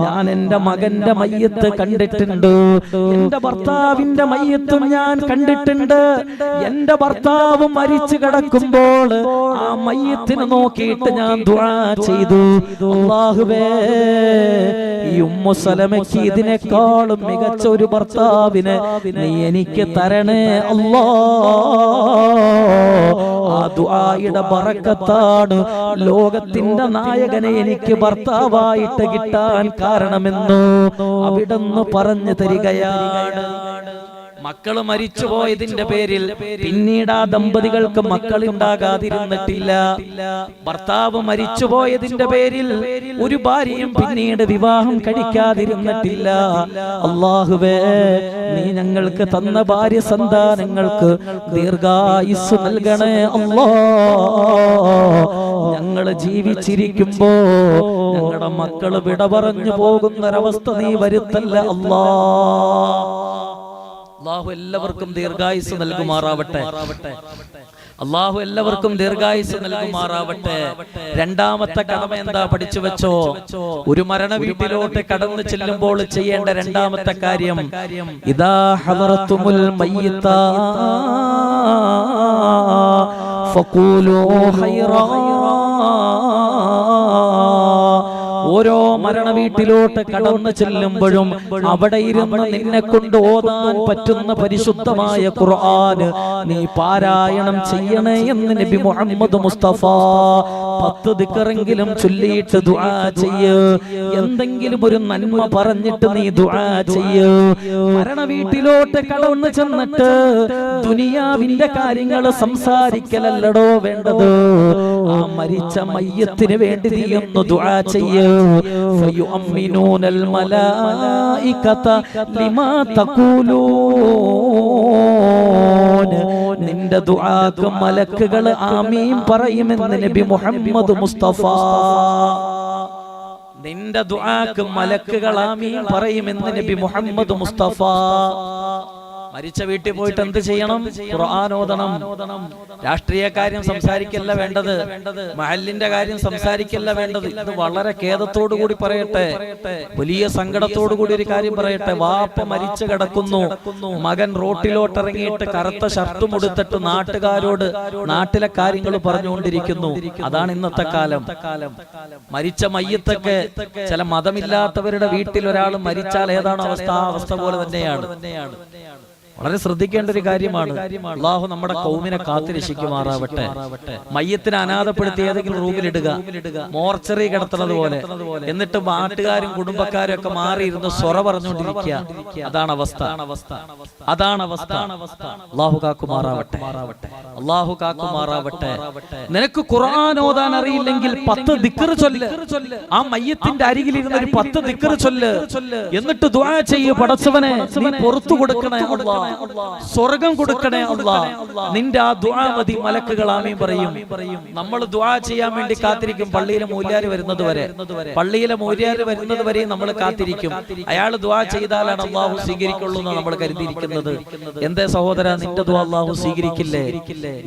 ഞാൻ എന്റെ മകന്റെ മയ്യത്ത് കണ്ടിട്ടുണ്ട്, എന്റെ ഭർത്താവിന്റെ മയ്യത്തും ഞാൻ കണ്ടിട്ടുണ്ട്. എന്റെ ഭർത്താവ് മരിച്ചു കിടക്കുമ്പോൾ ആ മയ്യത്തിനെ നോക്കിയിട്ട് ഞാൻ ദുആ ചെയ്തു, അല്ലാഹുവേ, ഈ ഉമ്മു സലമയ്ക്ക് ഇതിനേക്കാളും മികച്ച ഒരു ഭർത്താവിനെ നീ എനിക്ക് തരണേ അല്ലാഹ്. ആ ദുആയുടെ ബറക്കത്താണ് ലോകത്തിന്റെ നായകനെ എനിക്ക് ഭർത്താവായിട്ട് കിട്ടാൻ കാരണമെന്ന് അവിടുന്ന് പറഞ്ഞു തരികയാണ്. മക്കള് മരിച്ചുപോയതിന്റെ പേരിൽ പിന്നീട് ആ ദമ്പതികൾക്ക് മക്കൾ ഉണ്ടാകാതിരുന്നിട്ടില്ല. ഭർത്താവ് മരിച്ചുപോയതിന്റെ പേരിൽ ഒരു ഭാര്യയും പിന്നീട് വിവാഹം കഴിക്കാതിരുന്നിട്ടില്ല. അല്ലാഹുവേ, നീ ഞങ്ങൾക്ക് തന്ന ഭാര്യ സന്താനങ്ങൾക്ക് ദീർഘായുസ്സ് നൽകണേ അല്ലാഹ്. ഞങ്ങള് ജീവിച്ചിരിക്കുമ്പോ ഞങ്ങളുടെ മക്കള് വിട പറഞ്ഞു പോകുന്നൊരവസ്ഥ നീ വരുത്തല്ല അല്ലാഹ്. അല്ലാഹു എല്ലാവർക്കും ദീർഘായുസ്സ് നൽകുമാറാവട്ടെ. അല്ലാഹു എല്ലാവർക്കും ദീർഘായുസ്സ് നൽകുമാറാവട്ടെ. രണ്ടാമത്തെ കടമ എന്താ പഠിച്ചു വെച്ചോ? ഒരു മരണ വീട്ടിലോട്ട് കടന്നു ചെല്ലുമ്പോൾ ചെയ്യേണ്ട രണ്ടാമത്തെ കാര്യം, ഇദാ ഹദറത്തുൽ മയ്യിത ഫഖൂലൂ ഖൈറാ. ഓരോ മരണ വീട്ടിലോട്ട് കടന്നു ചെല്ലുമ്പോഴും അവിടെ ഇരുന്ന് നിന്നെ കൊണ്ട് ഓതാൻ പറ്റുന്ന പരിശുദ്ധമായ ഖുർആൻ നീ പാരായണം ചെയ്യണേ എന്ന് നബി മുഹമ്മദ് മുസ്തഫ. 10 ദിക്റെങ്കിലും ചൊല്ലിയിട്ട് ദുആ ചെയ്യ്. എന്തെങ്കിലും ഒരു നന്മ പറഞ്ഞിട്ട് നീ ദുആ ചെയ്യ്. മരണ വീട്ടിലോട്ട് കടന്നു ചെന്നിട്ട് ദുനിയാവിന്റെ കാര്യങ്ങൾ സംസാരിക്കലല്ലടോ വേണ്ടത്. ആ മരിച്ച മയ്യത്തിന് വേണ്ടി നീ ഒന്ന് ദുആ ചെയ്യ്. فيؤمنون الملائكة لما تقولون. നിന്റെ ദുആക്ക് മലക്കുകൾ ആമീൻ പറയുമെന്ന് നബി മുഹമ്മദ് മുസ്തഫ. നിന്റെ ദുആക്ക് മലക്കുകൾ ആമീൻ പറയുമെന്ന് നബി മുഹമ്മദ് മുസ്തഫ. മരിച്ച വീട്ടിൽ പോയിട്ട് എന്ത് ചെയ്യണം? ഖുർആൻ ഓതണം. രാഷ്ട്രീയ കാര്യം സംസാരിക്കല്ല വേണ്ടത്, മഹല്ലിന്റെ കാര്യം സംസാരിക്കല്ല വേണ്ടത്. ഇത് വളരെ ഖേദത്തോടു കൂടി പറയട്ടെ, വലിയ സങ്കടത്തോടു കൂടി ഒരു കാര്യം പറയട്ടെ. വാപ്പ മരിച്ചു കിടക്കുന്നു, മകൻ റോട്ടിലോട്ടിറങ്ങിയിട്ട് കറുത്ത ഷർട്ടും ഉടുത്തിട്ട് നാട്ടുകാരോട് നാട്ടിലെ കാര്യങ്ങൾ പറഞ്ഞുകൊണ്ടിരിക്കുന്നു. അതാണ് ഇന്നത്തെ കാലം. മരിച്ച മയ്യത്തൊക്കെ ചില മതമില്ലാത്തവരുടെ വീട്ടിൽ ഒരാൾ മരിച്ചാൽ ഏതാണ് അവസ്ഥ? ആ അവസ്ഥ പോലെ തന്നെയാണ്. വളരെ ശ്രദ്ധിക്കേണ്ട ഒരു കാര്യമാണ്. അല്ലാഹു നമ്മുടെ ഖൗമിനെ കാത്തുരക്ഷിക്കുമാറാവട്ടെ. മയ്യത്തിനെ അനാഥപ്പെടുത്തി ഏതെങ്കിലും റൂമിലിടുക, മോർച്ചറി കിടത്തുന്നത് പോലെ, എന്നിട്ട് നാട്ടുകാരും കുടുംബക്കാരും ഒക്കെ മാറിയിരുന്ന് സൊറ പറഞ്ഞുകൊണ്ടിരിക്കുക. അതാണ് അവസ്ഥ. അതാണ് അവസ്ഥ. അല്ലാഹു കാക്കുമാറാവട്ടെ. അല്ലാഹു കാക്കുമാറാവട്ടെ. നിനക്ക് ഖുർആൻ ഓതാൻ അറിയില്ലെങ്കിൽ 10 ദിക്ർ ചൊല്ല്. ആ മയ്യത്തിന്റെ അരികിലിരുന്ന് ഒരു 10 ദിക്ർ ചൊല്ല്. എന്നിട്ട് ദുആ ചെയ്യ്. പടച്ചവനെ, നീ പുറത്തു കൊടുക്കണേ അല്ലാഹ്, സ്വർഗം കൊടുക്കണേ അല്ലാഹ്. നിന്റെ ആ ദുആ മതി, മലക്കുകൾ ആമീൻ പറയും. നമ്മൾ ദുആ ചെയ്യാൻ വേണ്ടി കാത്തിരിക്കും പള്ളിയിലെ മൂല്യാര് വരുന്നത് വരെ. പള്ളിയിലെ മൂല്യാര് വരുന്നത് വരെ നമ്മൾ കാത്തിരിക്കും. അയാൾ ദുആ ചെയ്താലാണ് അല്ലാഹു സ്വീകരിക്കുള്ളൂ എന്ന് നമ്മൾ കരുതിയിരിക്കുന്നത്. എന്തേ സഹോദര, നിന്റെ ദുആ അല്ലാഹു സ്വീകരിക്കില്ലേ?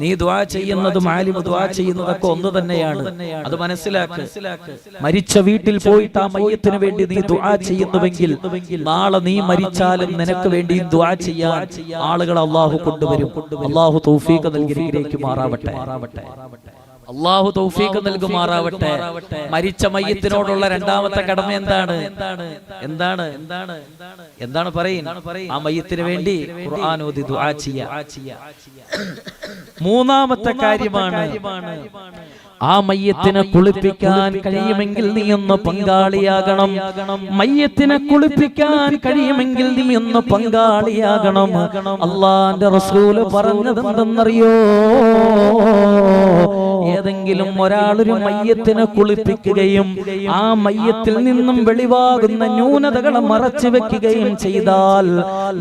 നീ ദുആ ചെയ്യുന്നതും ആലിം ദുആ ചെയ്യുന്നതൊക്കെ ഒന്ന് തന്നെയാണ്. അത് മനസ്സിലാക്ക്. മരിച്ച വീട്ടിൽ പോയിട്ട് ആ മയ്യത്തിന് വേണ്ടി നീ ദുആ ചെയ്യുന്നുവെങ്കിൽ നാളെ നീ മരിച്ചാലും നിനക്ക് വേണ്ടി ദുആ ചെയ്യാൻ ആളുകൾ അല്ലാഹു കൊണ്ടുവരും. അല്ലാഹു തൗഫീഖ് നൽകിയിരിക്കുമാറാവട്ടെ. അല്ലാഹു തൗഫീഖ് നൽകുമാറാവട്ടെ. മരിച്ച മയ്യത്തിനോടുള്ള രണ്ടാമത്തെ കടമ എന്താണ്? എന്താണ് എന്താണ് പറയും? ആ മയ്യത്തിന് വേണ്ടി ഖുർആൻ ഓതി ദുആ ചെയ്യാ. മൂന്നാമത്തെ കാര്യമാണ്, ആ മയ്യത്തിനെ കുളിപ്പിക്കാൻ കഴിയുമെങ്കിൽ നീ ഒന്ന് പങ്കാളിയാകണം. മയ്യത്തിനെ കുളിപ്പിക്കാൻ കഴിയുമെങ്കിൽ നീ ഒന്ന് പങ്കാളിയാകണം. അല്ലാഹുവിന്റെ റസൂൽ പറഞ്ഞത് എന്തെന്നറിയോ? ഏതെങ്കിലും ഒരാളൊരു മയ്യത്തിനെ കുളിപ്പിക്കുകയും ആ മയ്യത്തിൽ നിന്നും വെളിവാകുന്ന ന്യൂനതകളെ മറച്ചു വെക്കുകയും ചെയ്താൽ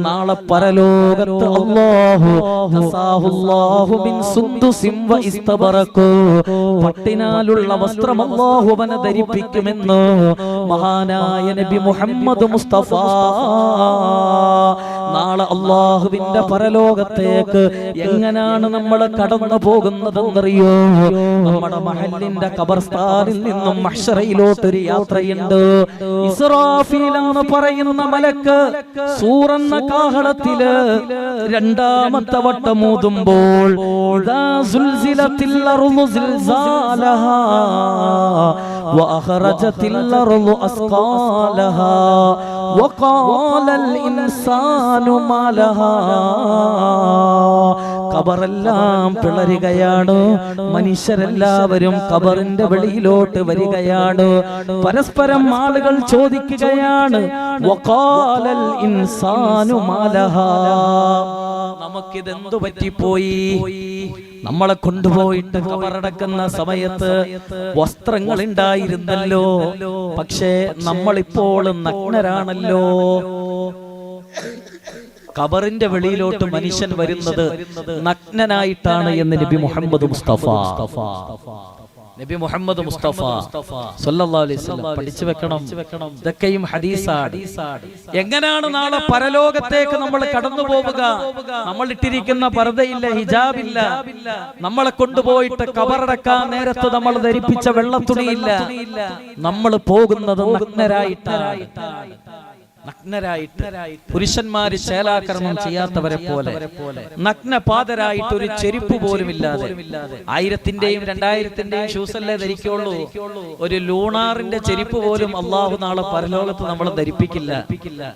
നാളെ പരലോകത്ത് അല്ലാഹു മിൻ സുന്ദുസിൻ വ ഇസ്തബറകു, പട്ടിനാലുള്ള വസ്ത്രം അല്ലാഹു അവനെ ധരിപ്പിക്കുമെന്ന് മഹാനായ നബി മുഹമ്മദ് മുസ്തഫ. നാളെ അല്ലാഹുവിന്റെ പരലോകത്തേക്ക് എങ്ങനെയാണ് നമ്മൾ കടന്നു പോകുന്നതെന്നറിയോ? നമ്മുടെ മഹല്ലിന്റെ ഖബർസ്ഥാനിൽ നിന്നും മഹ്ശറയിലോട്ടൊരു യാത്രയുണ്ട്. ഇസ്രാഫീൽ എന്ന് പറയുന്ന മലക്ക് സൂറെന്ന കാഹളത്തില് രണ്ടാമത്തെ വട്ടം ഊതുമ്പോൾ ഇദാ സുൽസിലത്തിൽ അർളു സിൽസാലഹാ വഅഖറജത്തിൽ അർളു അസ്ഖാലഹാ വഖാലൽ ഇൻസാനു മാ ലഹാ. ഖബറെല്ലാം പിളരുകയാണ്. മനുഷ്യരെല്ലാവരും ഖബറിന്റെ വെളിയിലോട്ട് വരികയാണ്. പരസ്പരം ആളുകൾ ചോദിക്കുകയാണ്, വഖാലൽ ഇൻസാനു മാ ലഹാ. നമുക്കിതെന്തു പറ്റിപ്പോയി? നമ്മളെ കൊണ്ടുപോയിട്ട് ഖബറടക്കുന്ന സമയത്ത് വസ്ത്രങ്ങൾ ഉണ്ടായിരുന്നല്ലോ, പക്ഷേ നമ്മളിപ്പോൾ നഗ്നരാണല്ലോ. ഖബറിന്റെ വെളിയിലോട്ട് മനുഷ്യൻ വരുന്നത് നഗ്നനായിട്ടാണ് എന്ന് നബി മുഹമ്മദ് മുസ്തഫ സല്ലല്ലാഹു അലൈഹി വസല്ലം പഠിച്ചു വെക്കണം. ഇതൊക്കെയും ഹദീസാണ്. എങ്ങനെയാണ് നാളെ പരലോകത്തേക്ക് നമ്മൾ കടന്നു പോവുക? നമ്മൾ ഇട്ടിരിക്കുന്ന പർദയില്ല, ഹിജാബില്ല. നമ്മളെ കൊണ്ടുപോയിട്ട് ഖബറടക്കാൻ നേരത്ത് നമ്മൾ ധരിപ്പിച്ച വെള്ളത്തുണിയില്ല. നമ്മൾ പോകുന്നത് നഗ്നരായിട്ടാണ്. പുരുഷന്മാര് ശേലാകർമ്മം ചെയ്യാത്തവരെ പോലെ നഗ്നപാതരായിട്ട് ഒരു ചെരുപ്പ് പോലും ഇല്ലാതെ 1000-ന്റെയും 2000-ന്റെയും ഷൂസല്ലേ ധരിക്കുള്ളൂ. ഒരു ലൂണാറിന്റെ ചെരുപ്പ് പോലും അള്ളാഹു നാളെ പരലോകത്ത് നമ്മൾ ധരിപ്പിക്കില്ല.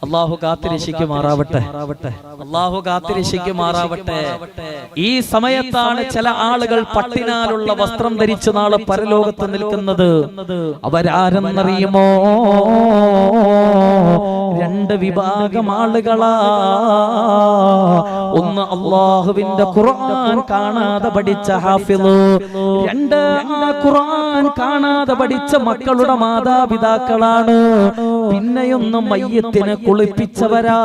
അള്ളാഹു കാത്തിരക്ഷിക്കുമാറാവട്ടെ. അള്ളാഹു കാത്തിരക്ഷിക്കുമാറാവട്ടെ. ഈ സമയത്താണ് ചില ആളുകൾ പട്ടിനാലുള്ള വസ്ത്രം ധരിച്ച് നാളെ പരലോകത്ത് നിൽക്കുന്നത്. അവരാരെന്നറിയുമോ? 2 വിഭാഗം ആളുകളാ. ഒന്ന് അല്ലാഹുവിന്റെ ഖുർആൻ കാണാതെ പഠിച്ച ഹാഫിള്, 2 ഖുർആൻ കാണാതെ പഠിച്ച മക്കളുടെ മാതാപിതാക്കളാണ്. പിന്നെയൊന്ന് മയ്യത്തിനെ കുളിപ്പിച്ചവരാ.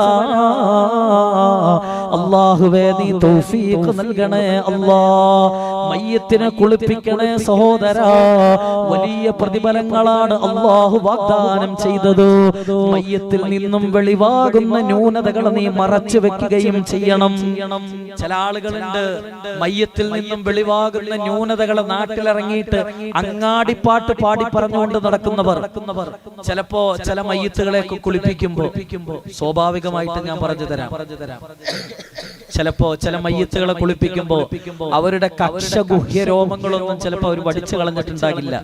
അല്ലാഹുവേ നീ തൗഫീഖ് നൽകണേ അല്ലാ. മയ്യത്തിനെ കുളിപ്പിക്കണേ സഹോദരാ. വലിയ പ്രതിഫലങ്ങളാണ് അല്ലാഹു വാഗ്ദാനം ചെയ്തത്. മയ്യത്തിൽ നിന്നും വെളിവാകുന്ന ന്യൂനതകൾ നീ മറച്ചു വെക്കുകയും ചെയ്യണം. ചില ആളുകളുണ്ട് മയ്യത്തിൽ നിന്നും വെളിവാകുന്ന ന്യൂനതകളെ നാട്ടിലിറങ്ങിയിട്ട് അങ്ങാടിപ്പാട്ട് പാടി പറഞ്ഞുകൊണ്ട് നടക്കുന്നവർ. ചിലപ്പോ ചില മയ്യത്തുകളെയൊക്കെ കുളിപ്പിക്കുമ്പോ സ്വാഭാവികമായിട്ട് ഞാൻ പറഞ്ഞു തരാം. ചിലപ്പോ ചില മയ്യത്തുകളെ കുളിപ്പിക്കുമ്പോ അവരുടെ കക്ഷഗുഹ്യ രോമങ്ങളൊന്നും ചിലപ്പോ അവർ വടിച്ചു കളഞ്ഞിട്ടുണ്ടാകില്ല.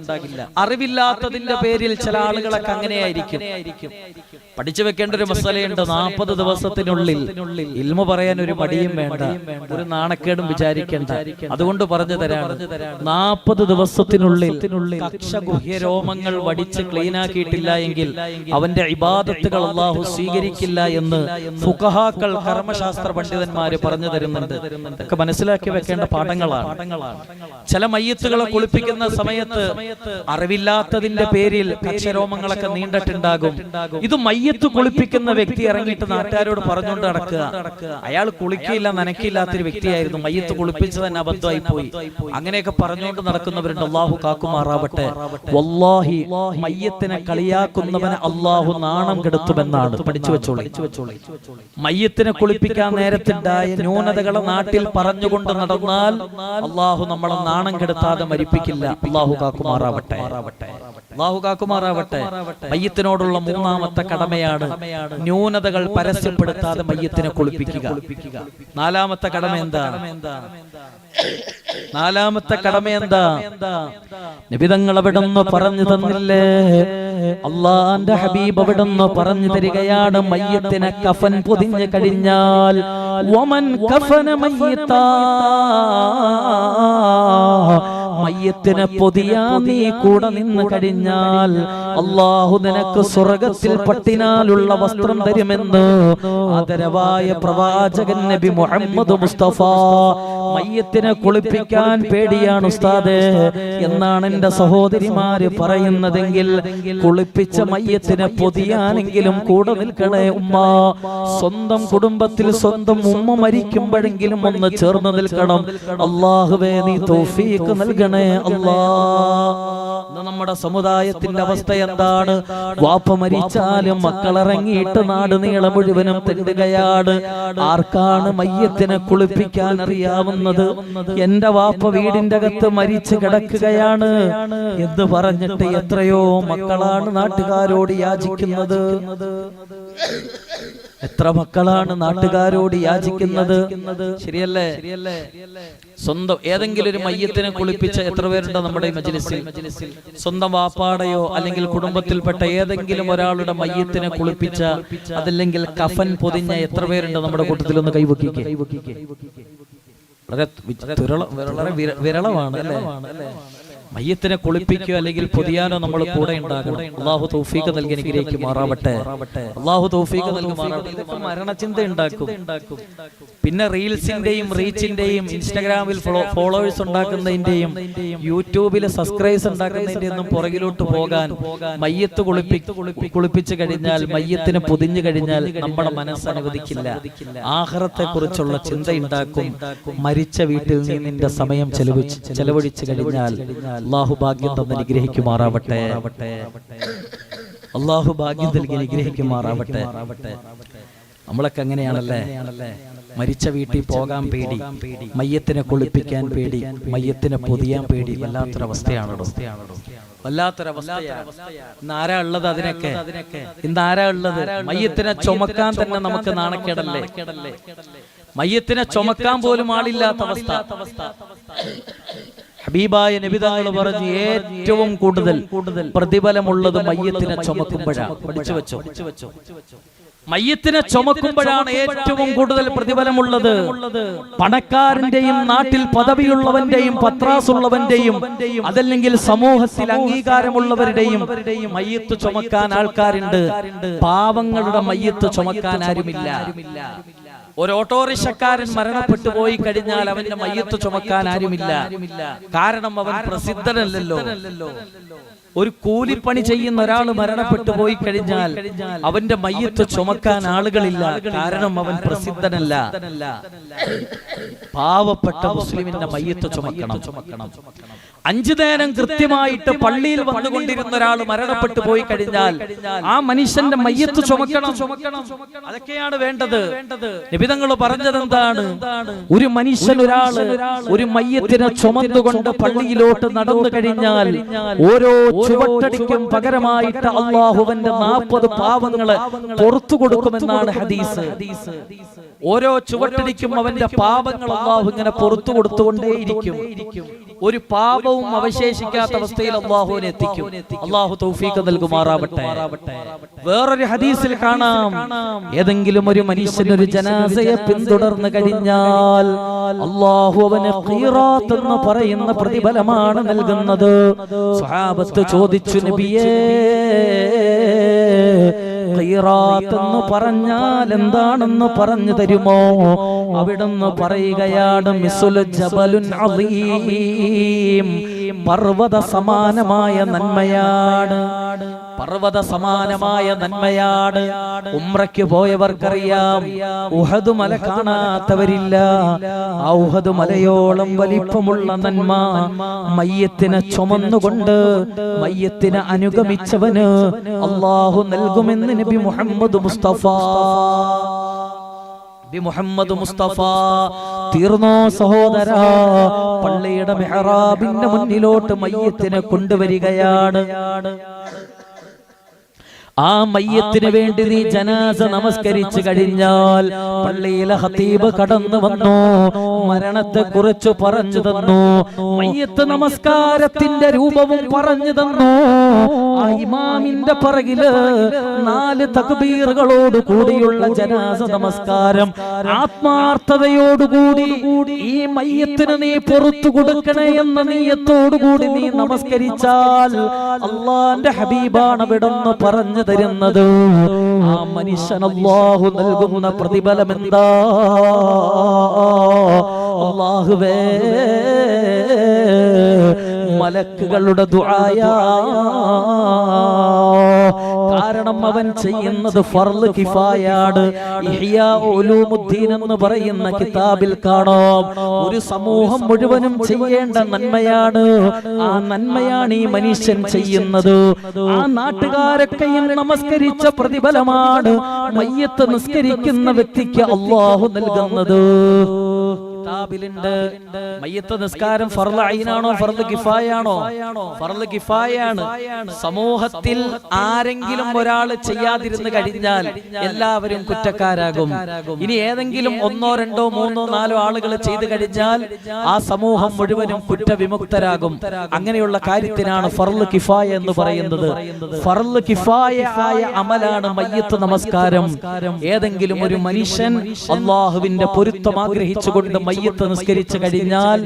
അറിവില്ലാത്തതിന്റെ പേരിൽ ചില ആളുകളൊക്കെ അങ്ങനെയായിരിക്കും. പഠിച്ചു വെക്കേണ്ട ഒരു മസലയുണ്ട്. 40 ദിവസത്തിനുള്ളിൽ ഇൽമു പറയാൻ ഒരു മടിയും വേണ്ട, ഒരു നാണക്കേടും വിചാരിക്കേണ്ട. അതുകൊണ്ട് പറഞ്ഞു തരാണ്, 40 ദിവസത്തിനുള്ളിൽ കക്ഷഗുഹ്യ രോമങ്ങൾ വടിച്ച് ക്ലീൻ ആക്കിയിട്ടില്ല എങ്കിൽ അവന്റെ ഇബാദത്തുകൾ അല്ലാഹു സ്വീകരിക്കില്ല എന്ന് ഫുഖഹാക്കൾ, കർമ്മശാസ്ത്ര പണ്ഡിതന്മാര് പറഞ്ഞു തരുന്നുണ്ട്. ഇതൊക്കെ മനസ്സിലാക്കി വെക്കേണ്ട പാഠങ്ങളാണ്. ചില മയ്യത്തുകളെ കുളിപ്പിക്കുന്ന സമയത്ത് അറിവില്ലാത്തതിന്റെ പേരിൽ കക്ഷരോമങ്ങളൊക്കെ നീണ്ടിട്ടുണ്ടാകും. ഇത് മയ്യത്ത് കുളിപ്പിക്കുന്ന വ്യക്തി ഇറങ്ങിയിട്ട് നാട്ടുകാരോട് പറഞ്ഞുകൊണ്ട് നടക്കുക. അയാൾ കുളിക്കില്ല, നനക്കില്ലാത്തൊരു വ്യക്തിയായിരുന്നു. മയ്യത്ത് കുളിപ്പിച്ചത് തന്നെ അബദ്ധമായി പോയി. അങ്ങനെയൊക്കെ പറഞ്ഞുകൊണ്ട് നടക്കുന്നവരുണ്ട്. അല്ലാഹു കാക്കുമാറാവട്ടെ. വല്ലാഹി മയ്യത്തിനെ കളിയാക്കുന്നവനെ അല്ലാഹു നാണം കെടുത്തുമെന്നാണ്. പഠിച്ചു വെച്ചോളൂ. മയ്യത്തിനെ കുളിപ്പിക്കാൻ നേരത്തുണ്ടായ ന്യൂനതകളെ നാട്ടിൽ പറഞ്ഞുകൊണ്ട് നടന്നാൽ അല്ലാഹു നമ്മളെ നാണം കെടുത്താതെ മരിപ്പിക്കില്ല. അല്ലാഹു കാക്കുമാറാവട്ടെ. അല്ലാഹു കാക്കുമാറാവട്ടെ. മയ്യത്തിനോടുള്ള 3ാമത്തെ കടമയാണ് ന്യൂനതകൾ പരസ്യപ്പെടുത്താതെ മയ്യത്തിനെ കുളിപ്പിക്കുക. 4ാമത്തെ കടമ എന്താ? 4ാമത്തെ കടമ എന്താ? നബിതങ്ങൾ അവിടുന്ന് പറഞ്ഞു തന്നില്ലേ? അള്ളാന്റെ ഹബീബ് അവിടുന്ന് പറഞ്ഞു തരികയാണ്, മയ്യത്തിനെ കഫൻ പൊതിഞ്ഞു കഴിഞ്ഞാൽ വമൻ കഫന മയ്യിത്താ, മയ്യത്തിനെ പൊതിയാ നീ കൂടെ നിന്ന് കഴിഞ്ഞാൽ അല്ലാഹു നിനക്ക് സ്വർഗത്തിൽ പട്ടിനാലുള്ള വസ്ത്രം തരുമെന്ന് ആദരവായ പ്രവാചകൻ നബി മുഹമ്മദ് മുസ്തഫ. മയ്യത്തിനെ കുളിപ്പിക്കാൻ പേടിയാണ് ഉസ്താദേ എന്നാണ് എന്റെ സഹോദരിമാര് പറയുന്നതെങ്കിൽ കുളിപ്പിച്ച മയ്യത്തിനെ പൊതിയാനെങ്കിലും കൂടെ നിൽക്കണേ ഉമ്മ. സ്വന്തം കുടുംബത്തിൽ സ്വന്തം ഉമ്മ മരിക്കുമ്പോഴെങ്കിലും ഒന്ന് ചേർന്ന് നിൽക്കണം. അല്ലാഹുവേ നീ തൗഫീഖ് നൽകണേ അല്ലാ. നമ്മുടെ സമുദായത്തിന്റെ അവസ്ഥ എന്താണ്? വാപ്പ മരിച്ചാലും മക്കളിറങ്ങിയിട്ട് നാട് നീളം മുഴുവനും തെണ്ടുകയാണ്. ആർക്കാണ് മയ്യത്തിനെ കുളിപ്പിക്കാൻ അറിയാവുന്നത്? അറിയാവുന്നത് എന്റെ വാപ്പ വീടിന്റെ അകത്ത് മരിച്ചു കിടക്കുകയാണ് എന്ന് പറഞ്ഞിട്ട് എത്രയോ മക്കളാണ് നാട്ടുകാരോട് യാചിക്കുന്നത്. എത്ര മക്കളാണ് നാട്ടുകാരോട് യാചിക്കുന്നത്? ശരിയല്ലേ? സ്വന്തം ഏതെങ്കിലും ഒരു മയ്യത്തിനെ കുളിപ്പിച്ച എത്ര പേരുണ്ട് നമ്മുടെ മജ്‌ലിസിൽ? സ്വന്തം വാപ്പാടെയോ അല്ലെങ്കിൽ കുടുംബത്തിൽപ്പെട്ട ഏതെങ്കിലും ഒരാളുടെ മയ്യത്തിനെ കുളിപ്പിച്ച, അതല്ലെങ്കിൽ കഫൻ പൊതിഞ്ഞ എത്ര പേരുണ്ട് നമ്മുടെ കൂട്ടത്തിൽ? ഒന്ന് കൈവക്കിക്കേ. വളരെ വിരളമാണ് അല്ലേ? മയ്യത്തിനെ കുളിപ്പിക്കുകയോ അല്ലെങ്കിൽ പൊതിയാനോ നമ്മൾ കൂടെ ഉണ്ടാകണം. അള്ളാഹു തൗഫീഖ് നൽകി അനുഗ്രഹിക്കുമാറാവട്ടെ. അള്ളാഹു തൗഫീഖ് നൽകുമാറാവട്ടെ. ഇതിപ്പോ മരണചിന്ത ഉണ്ടാക്കും. പിന്നെ റീൽസിന്റെയും റീച്ചിന്റെയും ഇൻസ്റ്റാഗ്രാമിൽ ഫോളോവേഴ്സ് ഉണ്ടാക്കുന്നതിന്റെയും യൂട്യൂബിൽ സബ്സ്ക്രൈബേഴ്സ് ഉണ്ടാക്കുന്നതിന്റെ ഒന്നും പുറകിലോട്ട് പോകാൻ മയ്യത്ത് കുളിപ്പിച്ചു കഴിഞ്ഞാൽ, മയ്യത്തിന് പൊതിഞ്ഞു കഴിഞ്ഞാൽ നമ്മുടെ മനസ്സ് അനുവദിക്കില്ല. ആഖിറത്തെ കുറിച്ചുള്ള ചിന്ത ഉണ്ടാക്കും. മരിച്ച വീട്ടിൽ നീ നിന്റെ സമയം ചെലവഴിച്ചു കഴിഞ്ഞാൽ അല്ലാഹു ഭാഗ്യം തന്ന് അനുഗ്രഹിക്കുമാറാവട്ടെ. അല്ലാഹു ഭാഗ്യം നൽകി അനുഗ്രഹിക്കുമാറാവട്ടെ. നമ്മളൊക്കെ അങ്ങനെയാണല്ലേ? മരിച്ച വീട്ടിൽ പോകാൻ പേടി, മയ്യത്തിനെ കുളിപ്പിക്കാൻ പേടി, മയ്യത്തിനെ പൊതിയാൻ പേടി. വല്ലാത്തൊരവസ്ഥയാണോ? വല്ലാത്തൊരവസ്ഥയാണ്. ഇന്ന് ആരാ ഉള്ളത് അതിനൊക്കെ? ഇന്ന് ആരാ ഉള്ളത്? മയ്യത്തിനെ ചുമക്കാൻ തന്നെ നമുക്ക് നാണക്കേടല്ലേ? മയ്യത്തിനെ ചുമക്കാൻ പോലും ആളില്ലാത്ത അവസ്ഥ. ഹബീബായ നബി തങ്ങൾ പറഞ്ഞു, ഏറ്റവും കൂടുതൽ പ്രതിഫലമുള്ളത് മയ്യത്തിനെ ചുമക്കുമ്പോഴാണ്. പഠിച്ചു വെച്ചോ. മയ്യത്തിനെ ചുമക്കുമ്പോഴാണ് ഏറ്റവും കൂടുതൽ പ്രതിഫലമുള്ളത്. പണക്കാരന്റെയും നാട്ടിൽ പദവിയുള്ളവന്റെയും പത്രാസുള്ളവന്റെയും അതല്ലെങ്കിൽ സമൂഹത്തിൽ അംഗീകാരമുള്ളവരുടെയും മയ്യത്ത് ചുമക്കാൻ ആൾക്കാരുണ്ട്. പാവങ്ങളുടെ മയ്യത്ത് ചുമക്കാൻ ആരുമില്ല. ഒരു ഓട്ടോറിക്ഷക്കാരൻ മരണപ്പെട്ടു പോയി കഴിഞ്ഞാൽ അവന്റെ മയ്യത്ത് ചുമക്കാൻ ആരുമില്ല. കാരണം അവൻ പ്രസിദ്ധനല്ലല്ലോ. ഒരു കൂലിപ്പണി ചെയ്യുന്ന ഒരാൾ മരണപ്പെട്ടു പോയി കഴിഞ്ഞാൽ അവന്റെ മയ്യത്ത് ചുമക്കാൻ ആളുകളില്ല. കാരണം അവൻ പ്രസിദ്ധനല്ല. പാവപ്പെട്ട മുസ്ലിമിന്റെ മയ്യത്ത് ചുമക്കണം. 5 നേരം കൃത്യമായിട്ട് പള്ളിയിൽ വന്നുകൊണ്ടിരുന്ന ഒരാൾ മരണപ്പെട്ടു പോയി കഴിഞ്ഞാൽ ആ മനുഷ്യന്റെ മയ്യത്ത് ചുമക്കണം. അതൊക്കെയാണ് വേണ്ടത്. നബി തങ്ങൾ പറഞ്ഞത് എന്താണ്? ഒരു മനുഷ്യൻ ഒരു മയ്യത്തിനെ ചുമന്നുകൊണ്ട് പള്ളിയിലോട്ട് നടന്നു കഴിഞ്ഞാൽ ഓരോ ചുവട്ടടിക്കും പകരമായിട്ട് അല്ലാഹുവിന്റെ 40 പാവങ്ങളെ പുറത്തു കൊടുക്കുമെന്നാണ് ഹദീസ്. ഓരോ ചുവട്ടടിക്കും അവന്റെ പാപങ്ങൾ അല്ലാഹു ഇങ്ങനെ പുറത്തു കൊടുത്തുകൊണ്ടേയിരിക്കും. ഒരു പാപവും അവശേഷിക്കാത്ത അവസ്ഥയിൽ അല്ലാഹുവിനെ എത്തിക്കും. അല്ലാഹു തൗഫീഖ് നൽകുമാറാവട്ടെ. വേറൊരു ഹദീസിൽ കാണാം, ഏതെങ്കിലും ഒരു മനുഷ്യൻ ഒരു ജനാസയെ പിന്തുടർന്നു കഴിഞ്ഞാൽ അല്ലാഹു അവന് ഖീറാത്ത് എന്ന് പറയുന്ന പ്രതിഫലമാണ് നൽകുന്നത്. സ്വഹാബത്ത് ചോദിച്ചു, നബിയേ, ഖീറാത്ത് എന്ന് പറഞ്ഞാൽ എന്താണെന്ന് പറഞ്ഞു തരുമോ? അവിടുന്ന് പറയുകയാണ്, മിസ്ലു ജബലുൻ അളീം, പർവ്വത സമാനമായ നന്മയാണ്. പർവ്വത സമാനമായ നന്മയാണ്. ഉംറയ്ക്ക് പോയവർക്കറിയാം, ഉഹദ് മല കാണാത്തവരില്ല. ആ ഉഹദ് മലയോളം വലിപ്പമുള്ള നന്മ മയ്യത്തിനെ ചുമന്നുകൊണ്ട് മയ്യത്തിനെ അനുഗമിച്ചവന് അല്ലാഹു നൽകുമെന്ന് നബി മുഹമ്മദ് മുസ്തഫ. തീർന്നോ സഹോദരാ? പള്ളിയുടെ മെഹ്റാബിന്റെ മുന്നിലോട്ട് മയ്യത്തിനെ കൊണ്ടുവരികയാണ്. ആ മയ്യത്തിന് വേണ്ടി നീ ജനാസ നമസ്കരിച്ചു കഴിഞ്ഞാൽ പള്ളിയിലെ ഖതീബ് കടന്നു വന്നു, മരണത്തെ കുറിച്ച് പറഞ്ഞു തന്നു, മയ്യത്ത് നമസ്കാരത്തിന്റെ രൂപവും പറഞ്ഞു തന്നു. ആ ഇമാമിന്റെ പിറകില് 4 തക്ബീറുകളോട് കൂടിയുള്ള ജനാസ നമസ്കാരം ആത്മാർത്ഥതയോടുകൂടി ഈ മയ്യത്തിന് നീ പുറത്തു കൊടുക്കണേ എന്ന നീയത്തോടുകൂടി നീ നമസ്കരിച്ചാൽ അല്ലാഹുവിന്റെ ഹബീബാണ് അവിടുന്ന് പറഞ്ഞു തരുന്നത്. ആ മനുഷ്യൻ അല്ലാഹു നൽകുന്ന പ്രതിഫലം എന്താ? അല്ലാഹുവേ, മലക്കുകളുടെ ദുആയാ. കാരണം അവൻ ചെയ്യുന്നത് ഫർള് കിഫായാണ്. ഇഹ്യാ ഉലൂമുദ്ദീൻ എന്ന് പറയുന്ന കിതാബിൽ കാണാം, ഒരു സമൂഹം മുഴുവനും ചെയ്യേണ്ട നന്മയാണ്. ആ നന്മയാണ് ഈ മനുഷ്യൻ ചെയ്യുന്നത്. ആ നാട്ടുകാരൊക്കെയും നമസ്കരിച്ച പ്രതിഫലമാണ് മയ്യത്ത് നിസ്കരിക്കുന്ന വ്യക്തിക്ക് അല്ലാഹു നൽകുന്നത്. കിതാബിലുണ്ട്. മയ്യത്ത് നിസ്കാരം ഫർള് ഐനാണോ ഫർള് കിഫായാണോ? ഫർള് കിഫായാണ്. സമൂഹത്തിൽ ആരെങ്കിലും ഒരാൾ ചെയ്യാതിരുന്ന് കഴിഞ്ഞാൽ എല്ലാവരും കുറ്റക്കാരാകും. ഇനി ഏതെങ്കിലും 1, 2, 3, 4 ആളുകൾ ചെയ്തു കഴിഞ്ഞാൽ ആ സമൂഹം മുഴുവനും കുറ്റവിമുക്തരാകും. അങ്ങനെയുള്ള കാര്യത്തിനാണ് ഫർള് കിഫായ എന്ന് പറയുന്നത്. ഫർള് കിഫായ ആയ അമലാണ് മയ്യത്ത് നമസ്കാരം. ഏതെങ്കിലും ഒരു മനുഷ്യൻ അല്ലാഹുവിന്റെ പൊരുത്തം ആഗ്രഹിച്ചുകൊണ്ട് മയ്യത്ത് നിസ്കരിച്ചു കഴിഞ്ഞാൽ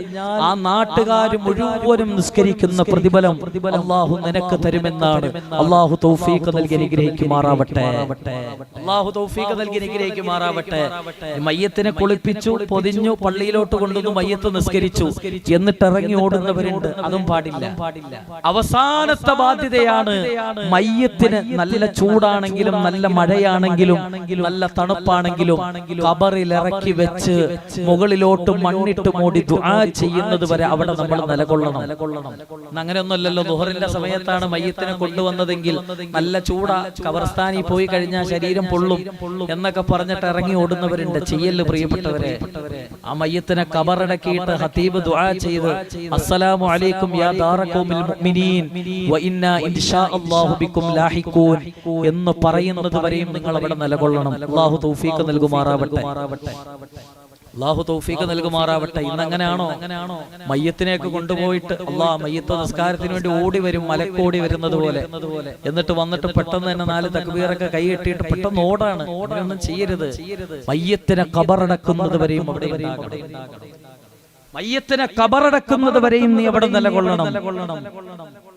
ആ നാട്ടുകാർ മുഴുവനും നിസ്കരിക്കുന്ന പ്രതിഫലം അല്ലാഹു നിനക്ക് തരുമെന്നാണ്. അല്ലാഹു തൗഫീഖ് നൽകി അനുഗ്രഹിക്കുമാറാവട്ടെ. അല്ലാഹു തൗഫീഖ് നൽകി അനുഗ്രഹിക്കുമാറാവട്ടെ. മയ്യത്തിനെ കുളിപ്പിച്ചു, പൊതിഞ്ഞു, പള്ളിയിലോട്ട് കൊണ്ടുവന്നു, മയ്യത്ത് നിസ്കരിച്ചു, എന്നിട്ട് ഇറങ്ങി ഓടുന്നവരുണ്ട്. അതും പാടില്ല. അവസാനത്തെ ബാധ്യതയാണ് മയ്യത്തിന്. നല്ല ചൂടാണെങ്കിലും നല്ല മഴയാണെങ്കിലും നല്ല തണുപ്പാണെങ്കിലും ഖബറിൽ ഇറക്കി വെച്ച് മുകളിലോട്ട് മണ്ണിട്ട് മൂടി ദുആ ചെയ്യുന്നത് വരെ അവിടെ നമ്മൾ നിലകൊള്ളണം. അങ്ങനെയൊന്നുമല്ലല്ലോ. ദുഹറിന്റെ സമയത്താണ് മയ്യത്തിനെ കൊണ്ടുവന്നതെങ്കിൽ നല്ല ചൂടാ, ഖബർസ്ഥാനിൽ പോയി കഴിഞ്ഞാൽ ശരീരം പൊള്ളും എന്നൊക്കെ പറഞ്ഞിട്ട് ഇറങ്ങി ഓടുന്നവരുണ്ട്. ചെയ്യല് പ്രിയപ്പെട്ടവരെ. ആ മയ്യത്തിനെ ഖബറടക്കിയിട്ട് ഖതീബ് ദുആ ചെയ്ത് അസ്സലാമു അലൈക്കും യാ ദാറഖൗമിൽ മുഅ്മിനീൻ വ ഇന്നാ ഇൻഷാ അല്ലാഹു ബിക്കും ലാഹിഖൂൻ എന്ന് പറയുന്നത് വരെയും നിങ്ങൾ അവിടെ നിലകൊള്ളണം. അല്ലാഹു തൗഫീഖ് നൽകുമാറാവട്ടെ. അല്ലാഹു തൗഫീഖ് നൽകുമാറാവട്ടെ. ഇന്നങ്ങനെയാണോ? മയ്യത്തിനെയൊക്കെ കൊണ്ടുപോയിട്ട് മയ്യത്ത് നിസ്കാരത്തിന് വേണ്ടി ഓടി വരും, മലക്കോടി വരുന്നത് പോലെ. എന്നിട്ട് വന്നിട്ട് പെട്ടെന്ന് തന്നെ 4 തക്ബീറൊക്കെ കൈ കെട്ടിയിട്ട് പെട്ടെന്ന് ഓടാണ്. അങ്ങനെയൊന്നും ചെയ്യരുത്. മയ്യത്തിനെ ഖബറടക്കുന്നത് വരെയും അവിടെ ഉണ്ടാകണം. മയ്യത്തിനെ ഖബറടക്കുന്നത് വരെയും നീ അവിടെ നിലകൊള്ളണം.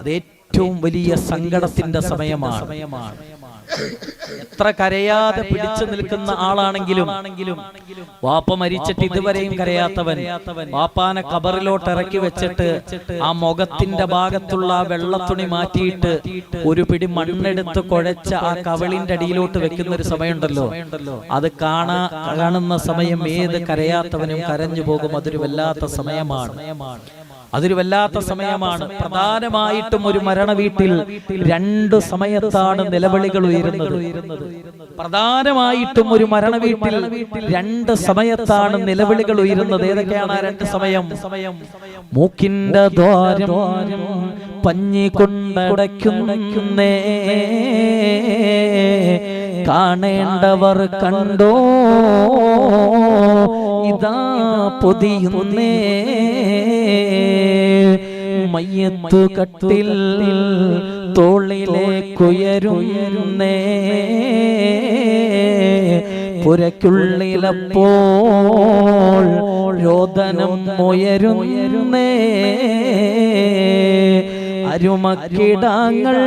അത് ഏറ്റവും വലിയ സങ്കടത്തിന്റെ സമയമാണ്. എത്ര കരയാതെ പിടിച്ചു നിൽക്കുന്ന ആളാണെങ്കിലും വാപ്പ മരിച്ചിട്ട് ഇതുവരെയും കരയാത്തവൻ വാപ്പാനെ ഖബറിലോട്ട് ഇറക്കി വെച്ചിട്ട് ആ മുഖത്തിന്റെ ഭാഗത്തുള്ള ആ വെള്ളത്തുണി മാറ്റിയിട്ട് ഒരു പിടി മണ്ണെടുത്ത് കുഴച്ച ആ കവിളിന്റെ അടിയിലോട്ട് വെക്കുന്ന ഒരു സമയമുണ്ടല്ലോ, അത് കാണുന്ന സമയം ഏത് കരയാത്തവനും കരഞ്ഞു പോകും. അതൊരു വല്ലാത്ത സമയമാണ്. അതൊരു വല്ലാത്ത സമയമാണ്. പ്രധാനമായിട്ടും ഒരു മരണ വീട്ടിൽ 2 സമയത്താണ് നിലവിളികൾ ഉയരുന്നത്. പ്രധാനമായിട്ടും ഒരു മരണ വീട്ടിൽ 2 സമയത്താണ് നിലവിളികൾ ഉയരുന്നത്. ഏതൊക്കെയാണ് ആ 2 സമയം? മൂക്കിന്റെ ദ്വാരം പഞ്ഞി കൊണ്ടടയ്ക്കുന്നേ, കാണേണ്ടവർ കണ്ടോ ഇതാ പൊതിയുന്നേ, മയ്യത്ത് കട്ടിൽ തോളിലേക്കുയരുന്നേ, പുരയ്ക്കുള്ളിലപ്പോൾ രോദനം ഉയരുന്നേ, അരുമക്കിടാങ്ങൾ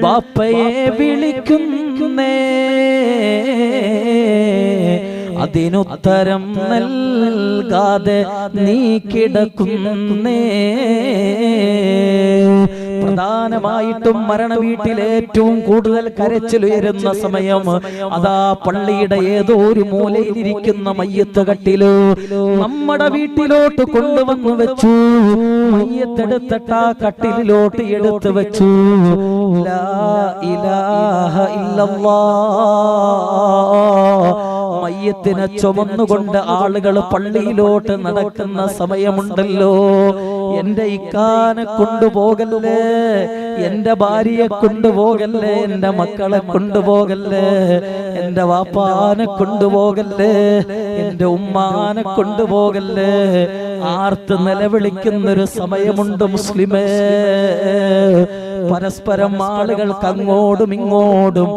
ബാപ്പയെ വിളിക്കുന്നേ, അതിനുത്തരം നൽകാതെ നീ കിടക്കുന്നേ. പ്രധാനമായിട്ടും മരണ വീട്ടിൽ ഏറ്റവും കൂടുതൽ കരച്ചിലുയരുന്ന സമയം അതാ പള്ളിയുടെ ഏതോ ഒരു മൂലയിലിരിക്കുന്ന മയ്യത്ത് കട്ടില് നമ്മുടെ വീട്ടിലോട്ട് കൊണ്ടുവന്നു വെച്ചു. മയ്യത്തെടുത്തിട്ട് ആ കട്ടിലോട്ട് എടുത്തു വെച്ചു. ലാ ഇലാഹ ഇല്ലല്ലാഹ്. മയ്യത്തിനെ ചുമന്നുകൊണ്ട് ആളുകൾ പള്ളിയിലോട്ട് നടക്കുന്ന സമയമുണ്ടല്ലോ. എന്റെ ഇക്കാനെ കൊണ്ടുപോകല്ലേ, എന്റെ ഭാര്യയെ കൊണ്ടുപോകല്ലേ, എന്റെ മക്കളെ കൊണ്ടുപോകല്ലേ, എന്റെ വാപ്പാനെ കൊണ്ടുപോകല്ലേ, എന്റെ ഉമ്മാനെ കൊണ്ടുപോകല്ലേ, ആർത്ത് നിലവിളിക്കുന്നൊരു സമയമുണ്ട് മുസ്ലിമേ. പരസ്പരം ആളുകൾക്ക് അങ്ങോട്ടും ഇങ്ങോട്ടും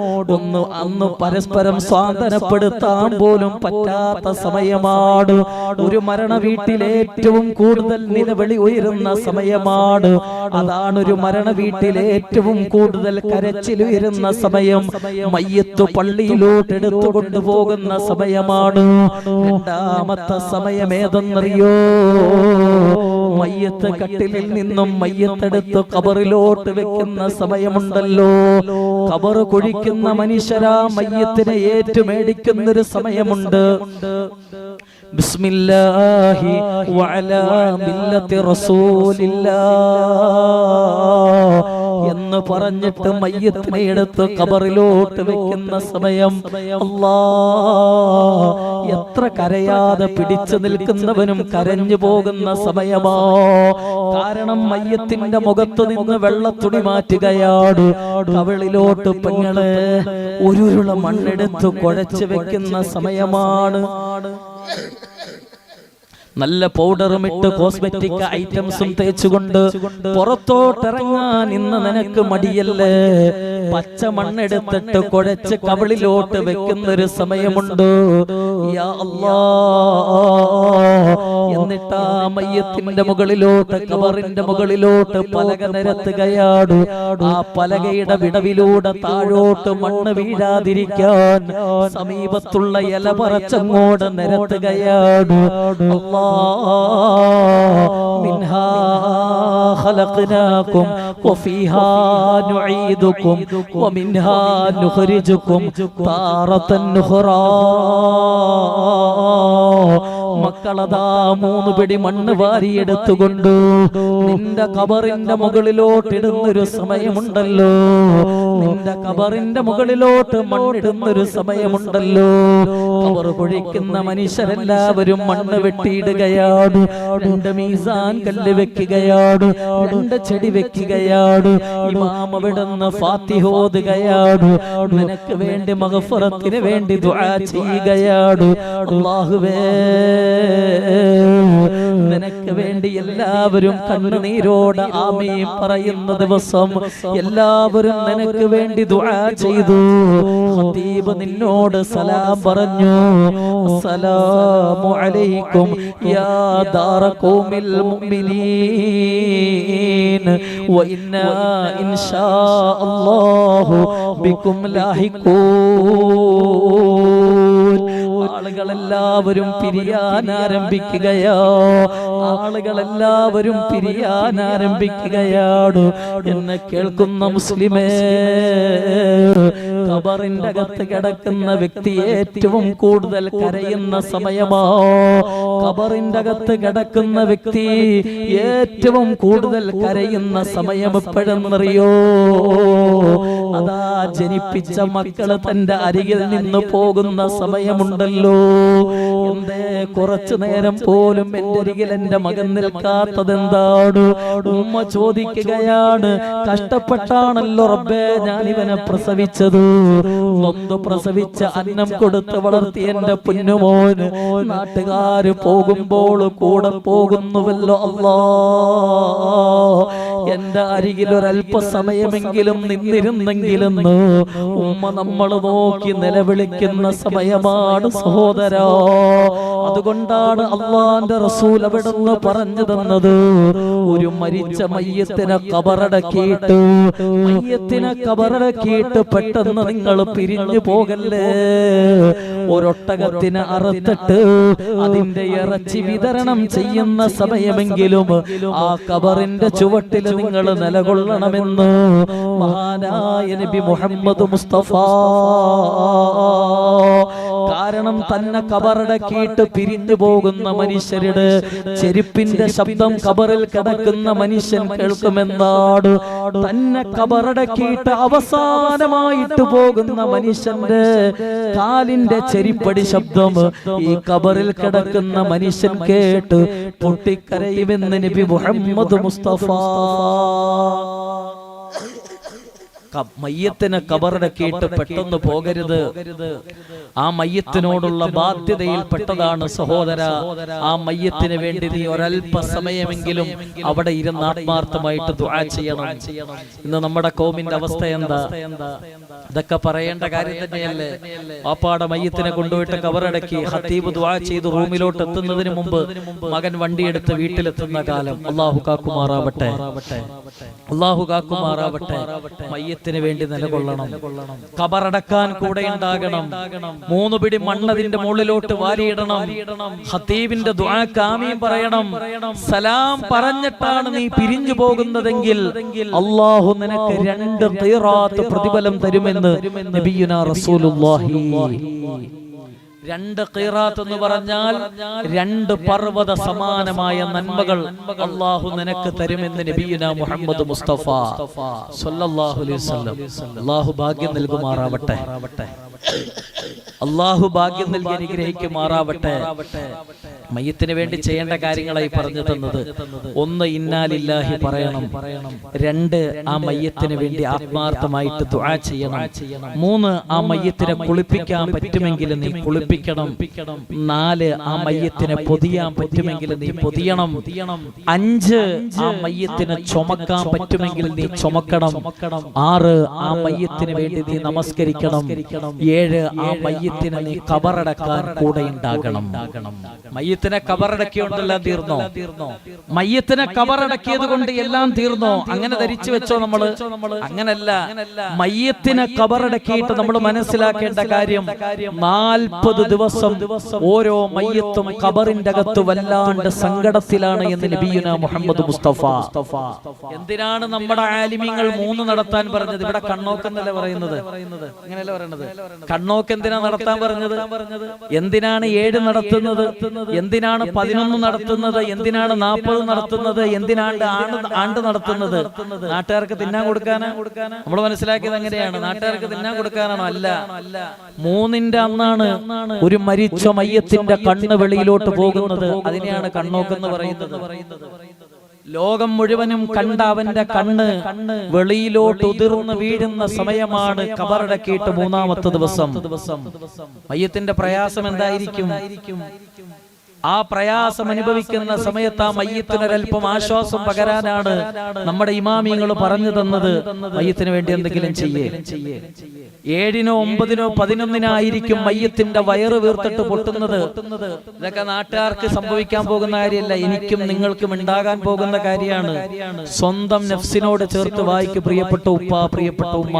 അന്ന് പരസ്പരം സ്വാതന്ത്ര്യപ്പെടുത്താൻ പോലും പറ്റാത്ത സമയമാണ്. ഒരു മരണ വീട്ടിൽ ഏറ്റവും കൂടുതൽ നിലവിളി ഉയരുന്ന സമയമാണ്. അതാണ് ഒരു മരണ വീട്ടിൽ ഏറ്റവും കൂടുതൽ കരച്ചിൽ ഉയരുന്ന സമയം. മയ്യത്ത് പള്ളിയിലോട്ട് എടുത്തുകൊണ്ടു പോകുന്ന സമയമാണ്. രണ്ടാമത്തെ സമയം ഏതെന്നറിയോ? മയ്യത്ത് കട്ടിലിൽ നിന്നും മയ്യത്തെടുത്ത് ഖബറിലോട്ട് വെക്കുന്ന സമയമുണ്ടല്ലോ. ഖബർ കുഴിക്കുന്ന മനുഷ്യരാ മയ്യത്തിനെ ഏറ്റുമേടിക്കുന്നൊരു സമയമുണ്ട്. ബിസ്മില്ലാഹി വഅലാ മില്ലത്തി റസൂലില്ലാഹ് എന്ന് പറഞ്ഞിട്ട് മയ്യത്തിനെ എടുത്ത് ഖബറിലോട്ട് വെക്കുന്ന സമയം അല്ലാ, എത്ര കരയാതെ പിടിച്ചു നിൽക്കുന്നവനും കരഞ്ഞു പോകുന്ന സമയമാ. കാരണം മയ്യത്തിന്റെ മുഖത്ത് നിന്ന് വെള്ളത്തുണി മാറ്റുകയാണ്. കവിളിലോട്ട് പെങ്ങള് ഒരുരുള മണ്ണെടുത്ത് കുഴച്ചു വെക്കുന്ന സമയമാണ്. നല്ല പൗഡറും ഇട്ട് കോസ്മെറ്റിക് ഐറ്റംസും തേച്ചുകൊണ്ട് പുറത്തോട്ടിറങ്ങാൻ ഇന്ന് നിനക്ക് മടിയല്ലേ? പച്ച മണ്ണെടുത്തിട്ട് കുഴച്ച് കവിളിലോട്ട് വെക്കുന്നൊരു സമയമുണ്ട്. യാ അല്ലാ, എന്നിട്ട് ആ മയ്യത്തിന്റെ മുകളിലോട്ട്, ഖബറിന്റെ മുകളിലോട്ട് പലക നിരത്തുകയാണ്. ആ പലകയുടെ വിടവിലൂടെ താഴോട്ട് മണ്ണ് വീഴാതിരിക്കാൻ സമീപത്തുള്ള ഇല പറിച്ചങ്ങോട്ട് നിരത്തുകയാണ്. منها خلقناكم وفيها نعيدكم ومنها نخرجكم تارة أخرى. മക്കളതാ 3 പിടി മണ്ണ് വാരിയെടുത്തുകൊണ്ട് നിന്റെ ഖബറിന്റെ മുകളിലോട്ടിടുന്നൊരു സമയമുണ്ടല്ലോ. നിന്റെ ഖബറിന്റെ മുകളിലോട്ട് മണ്ണിടുന്നൊരു സമയമുണ്ടല്ലോ. ഖബർ കുഴിക്കുന്ന മനുഷ്യരെല്ലാവരും മണ്ണ് വെട്ടിയിടുകയാണ്. 2 മീസാൻ കല്ല് വെക്കുകയാണ്. 2 ചെടി വെക്കുകയാണ്. ഇമാം അവിടുന്ന് ഫാത്തിഹ ഓതുകയാണ്. നിനക്ക് വേണ്ടി മഗ്ഫിറത്തിന് വേണ്ടി ദുആ ചെയ്യുകയാണ്. അല്ലാഹുവേ, നിനക്ക് വേണ്ടി എല്ലാവരും കണ്ണുനീരോടെ ആമീൻ പറയുന്ന ദിവസം എല്ലാവരും നിനക്ക് വേണ്ടി ദുആ ചെയ്തു. ഖതീബ് നിന്നോട് സലാം പറഞ്ഞു. അസ്സലാമു അലൈക്കും യാ ദാറ ഖൗമിൽ മുഅ്മിനീൻ വ ഇന്നാ ഇൻഷാ അല്ലാഹു ബികും ലാഹിഖൂൻ. ആളുകളെല്ലാവരും പിരിയാൻ ആരംഭിക്കുകയോ, ആളുകളെല്ലാവരും പിരിയാൻ ആരംഭിക്കുകയാണ് എന്ന് കേൾക്കുന്ന മുസ്ലിമേ, ഖബറിന്റെ അകത്ത് കിടക്കുന്ന വ്യക്തി ഏറ്റവും കൂടുതൽ കരയുന്ന സമയമോ? ഖബറിന്റെ അകത്ത് കിടക്കുന്ന വ്യക്തി ഏറ്റവും കൂടുതൽ കരയുന്ന സമയം എപ്പോഴെന്നറിയോ? അതാ ജനിപ്പിച്ച മക്കള് തന്റെ അരികിൽ നിന്ന് പോകുന്ന സമയമുണ്ടല്ലോ. എന്തേ കുറച്ചു നേരം പോലും എന്റെ അരികിൽ എന്റെ മകൻ നിൽക്കാത്തതെന്താണ്? ഉമ്മ ചോദിക്കുകയാണ്. കഷ്ടപ്പെട്ടാണല്ലോ റബ്ബേ ഞാൻ ഇവനെ പ്രസവിച്ചത്. നൊന്ത് പ്രസവിച്ച അന്നം കൊടുത്ത് വളർത്തി എന്റെ പൊന്നുമോന് നാട്ടുകാര് പോകുമ്പോൾ കൂടെ പോകുന്നുവല്ലോ. അല്ലാ, എന്റെ അരികിൽ ഒരല്പസമയമെങ്കിലും നിന്നിരുന്നെങ്കിലെന്ന് ഉമ്മ നമ്മൾ നോക്കി നിലവിളിക്കുന്ന സമയമാണ് സഹോദരാ. അതുകൊണ്ടാണ് അള്ളാന്റെ റസൂൽ അവിടുന്ന് പറഞ്ഞു തന്നത്, ഒരു മരിച്ച മയ്യത്തിനെ ഖബറടക്കിയിട്ട് പെട്ടെന്ന് നിങ്ങൾ പിരിഞ്ഞു പോകല്ലേ. ഒരൊട്ടകത്തിനെ അറുത്തിട്ട് അതിന്റെ ഇറച്ചി വിതരണം ചെയ്യുന്ന സമയമെങ്കിലും ആ ഖബറിന്റെ ചുവട്ടിൽ നിങ്ങൾ നിലകൊള്ളണമെന്ന് മഹാനായ നബി മുഹമ്മദ് മുസ്തഫ. കാരണം തന്നെ ഖബറടക്കിയിട്ട് പിരിഞ്ഞു പോകുന്ന മനുഷ്യരുടെ ചെരുപ്പിന്റെ ശബ്ദം ഖബറിൽ കിടക്കുന്ന മനുഷ്യൻ കേൾക്കുമെന്നാണ്. തന്നെ ഖബറടക്കിയിട്ട് അവസാനമായിട്ട് പോകുന്ന മനുഷ്യന്റെ കാലിന്റെ ചെരിപ്പടി ശബ്ദം ഈ ഖബറിൽ കിടക്കുന്ന മനുഷ്യൻ കേട്ട് പൊട്ടിക്കരയുമെന്ന് നബി മുഹമ്മദ് മുസ്തഫ. മയ്യത്തിനെ ഖബറടക്കിയിട്ട് പെട്ടെന്ന് പോകരുത്. ആ മയ്യത്തിനോടുള്ള ബാധ്യതയിൽ പെട്ടതാണ് സഹോദര. ആ മയ്യത്തിന് വേണ്ടി നീ ഒരല്പ സമയമെങ്കിലും അവിടെ ഇരുന്ന് ആത്മാർത്ഥമായിട്ട് ദുആ ചെയ്യണം. ഇന്ന് നമ്മുടെ ഖൗമിന്റെ അവസ്ഥ എന്താ? ഇതൊക്കെ പറയേണ്ട കാര്യം തന്നെയല്ലേ? വാപ്പാടെ മയ്യത്തിനെ കൊണ്ടുപോയിട്ട് ഖബറടക്കി ഖതീബ് ദുആ ചെയ്ത് റൂമിലോട്ട് എത്തുന്നതിന് മുമ്പ് മകൻ വണ്ടിയെടുത്ത് വീട്ടിലെത്തുന്ന കാലം. അല്ലാഹു കാക്കുമാറാവട്ടെ, അല്ലാഹു കാക്കുമാറാവട്ടെ. മയ്യത്തിന് വേണ്ടി നിലകൊള്ളണം. ഖബറടക്കാൻ കൂടെ ഉണ്ടാകണം. 3 പിടി മണ്ണതിന്റെ മുകളിലോട്ട് വാരിയിടണം. ഖതീബിന്റെ ദുആക്ക് ആമീൻ പറയണം. സലാം പറഞ്ഞിട്ടാണ് നീ പിരിഞ്ഞു പോകുന്നതെങ്കിൽ അല്ലാഹു നിനക്ക് 2 ഖിറാത്ത് പ്രതിഫലം തരുമെന്ന് നബിയുനാ റസൂലുള്ളാഹി. 2 ഖീറാത്ത് എന്ന് പറഞ്ഞാൽ 2 പർവ്വത സമാനമായ നന്മകൾ അല്ലാഹു നിനക്ക് തരുമെന്ന് നബിയുനാ മുഹമ്മദ് മുസ്തഫ സ്വല്ലല്ലാഹു അലൈഹി വസല്ലം. അല്ലാഹു ഭാഗ്യം നൽകുമാറാവട്ടെ. അല്ലാഹു ഭാഗ്യം നൽകി അനുഗ്രഹിക്കുമാറാവട്ടെ. മയ്യത്തിന് വേണ്ടി ചെയ്യേണ്ട കാര്യങ്ങളായി പറഞ്ഞു തന്നത്, 1 ഇന്നാ ലില്ലാഹി പറയണം, 2 ആ മയ്യത്തിന് വേണ്ടി ആത്മാർത്ഥമായിട്ട് ദുആ ചെയ്യണം, 3 ആ മയ്യത്തിനെ കുളിപ്പിക്കാൻ പറ്റുമെങ്കിൽ നീ കുളിപ്പിക്കണം, 4 ആ മയ്യത്തിനെ പൊതിയാൻ പറ്റുമെങ്കിൽ നീ പൊതിയണം, 5 ആ മയ്യത്തിനെ ചുമക്കാൻ പറ്റുമെങ്കിൽ നീ ചുമക്കണം, 6 ആ മയ്യത്തിന് വേണ്ടി നീ നമസ്കരിക്കണം, 7 ആ മയ്യത്തിനെ നീ ഖബറടക്കാൻ കൂടെ ഉണ്ടാകണം. മയ്യത്തിനെ ഖബറടക്കിയോണ്ടെല്ലാം തീർന്നോ? മയ്യത്തിനെ ഖബറടക്കിയത് കൊണ്ട് എല്ലാം തീർന്നോ? അങ്ങനെ ധരിച്ചു വെച്ചോ നമ്മള്? അങ്ങനല്ല. മയ്യത്തിനെ ഖബറടക്കിയിട്ട് നമ്മൾ മനസ്സിലാക്കേണ്ട കാര്യം, 40 ദിവസം ഓരോ മയ്യത്തും ഖബറിന്റെ അകത്ത് വല്ലാണ്ട് സങ്കടത്തിലാണ് എന്ന് നബിയുനാ മുഹമ്മദ് മുസ്തഫ. എന്തിനാണ് നമ്മുടെ ആലിമീങ്ങൾ 3 നടത്താൻ പറഞ്ഞത്? ഇവിടെ കണ്ണോക്കെന്നല്ലേ പറയുന്നത്? അങ്ങനെയല്ല പറയുന്നത്. കണ്ണോക്ക് എന്തിനാ നടത്താൻ പറഞ്ഞത്? എന്തിനാണ് 7 നടത്തുന്നത്? എന്തിനാണ് 11 നടത്തുന്നത്? എന്തിനാണ് 40 നടത്തുന്നത്? എന്തിനാണ് ആണ്ട് നടത്തുന്നത്? നാട്ടുകാർക്ക് തിന്നാൻ കൊടുക്കാനാ? നമ്മൾ മനസ്സിലാക്കിയത് എങ്ങനെയാണ്? നാട്ടുകാർക്ക് തിന്നാൻ കൊടുക്കാനാണോ? അല്ല. 3ന്റെ അന്നാണ് ഒരു മരിച്ച മയ്യത്തിന്റെ കണ്ണ് വെളിയിലോട്ട് പോകുന്നത്. അതിനെയാണ് കണ്ണോക്കെന്ന് പറയുന്നത്. ലോകം മുഴുവനും കണ്ട അവന്റെ കണ്ണ് വെളിയിലോട്ട് ഉതിർന്ന് വീഴുന്ന സമയമാണ് ഖബറടക്കിയിട്ട് 3ാമത്തെ ദിവസം. മയ്യത്തിന്റെ പ്രയാസം എന്തായിരിക്കും? ആ പ്രയാസം അനുഭവിക്കുന്ന സമയത്ത് ആ മയ്യത്തിനൊരൽപ്പം ആശ്വാസം പകരാനാണ് നമ്മുടെ ഇമാമിയങ്ങൾ പറഞ്ഞു തന്നത്, മയ്യത്തിന് വേണ്ടി എന്തെങ്കിലും ചെയ്യേ. 7-നോ 9-നോ 11-നായിരിക്കും മയ്യത്തിന്റെ വയറ് വീർത്തിട്ട് പൊട്ടുന്നത്. ഇതൊക്കെ നാട്ടുകാർക്ക് സംഭവിക്കാൻ പോകുന്ന കാര്യമല്ല, എനിക്കും നിങ്ങൾക്കും ഉണ്ടാകാൻ പോകുന്ന കാര്യമാണ്. സ്വന്തം നഫ്സിനോട് ചേർത്ത് വായിക്ക് പ്രിയപ്പെട്ട ഉപ്പ, പ്രിയപ്പെട്ട ഉമ്മ.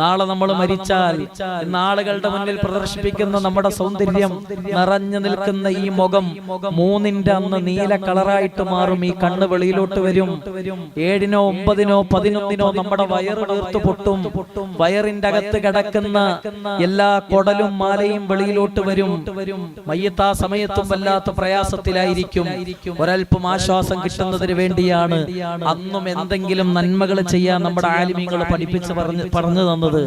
നാളെ നമ്മൾ മരിച്ചാൽ നാളുകളുടെ മുന്നിൽ പ്രദർശിപ്പിക്കുന്ന നമ്മുടെ സൗന്ദര്യം നിറഞ്ഞു നിൽക്കുന്ന ഈ മുഖം 3ന്റെ അന്ന് നീല കളറായിട്ട് മാറും. ഈ കണ്ണ് വെളിയിലോട്ട് വരും. 7-നോ 9-നോ 11-നോ നമ്മുടെ വയറ് വീർത്ത് പൊട്ടും. വയറിന്റെ അകത്ത് കിടക്കുന്ന എല്ലാ കൊടലും മാലയും വെളിയിലോട്ട് വരും. മയ്യത്ത് ആ സമയത്തും വല്ലാത്ത പ്രയാസത്തിലായിരിക്കും. ഒരൽപ്പം ആശ്വാസം കിട്ടുന്നതിന് വേണ്ടിയാണ് അന്നും എന്തെങ്കിലും നന്മകൾ ചെയ്യാൻ നമ്മുടെ ആലിമീങ്ങൾ പഠിപ്പിച്ച് പറഞ്ഞു തന്നത്.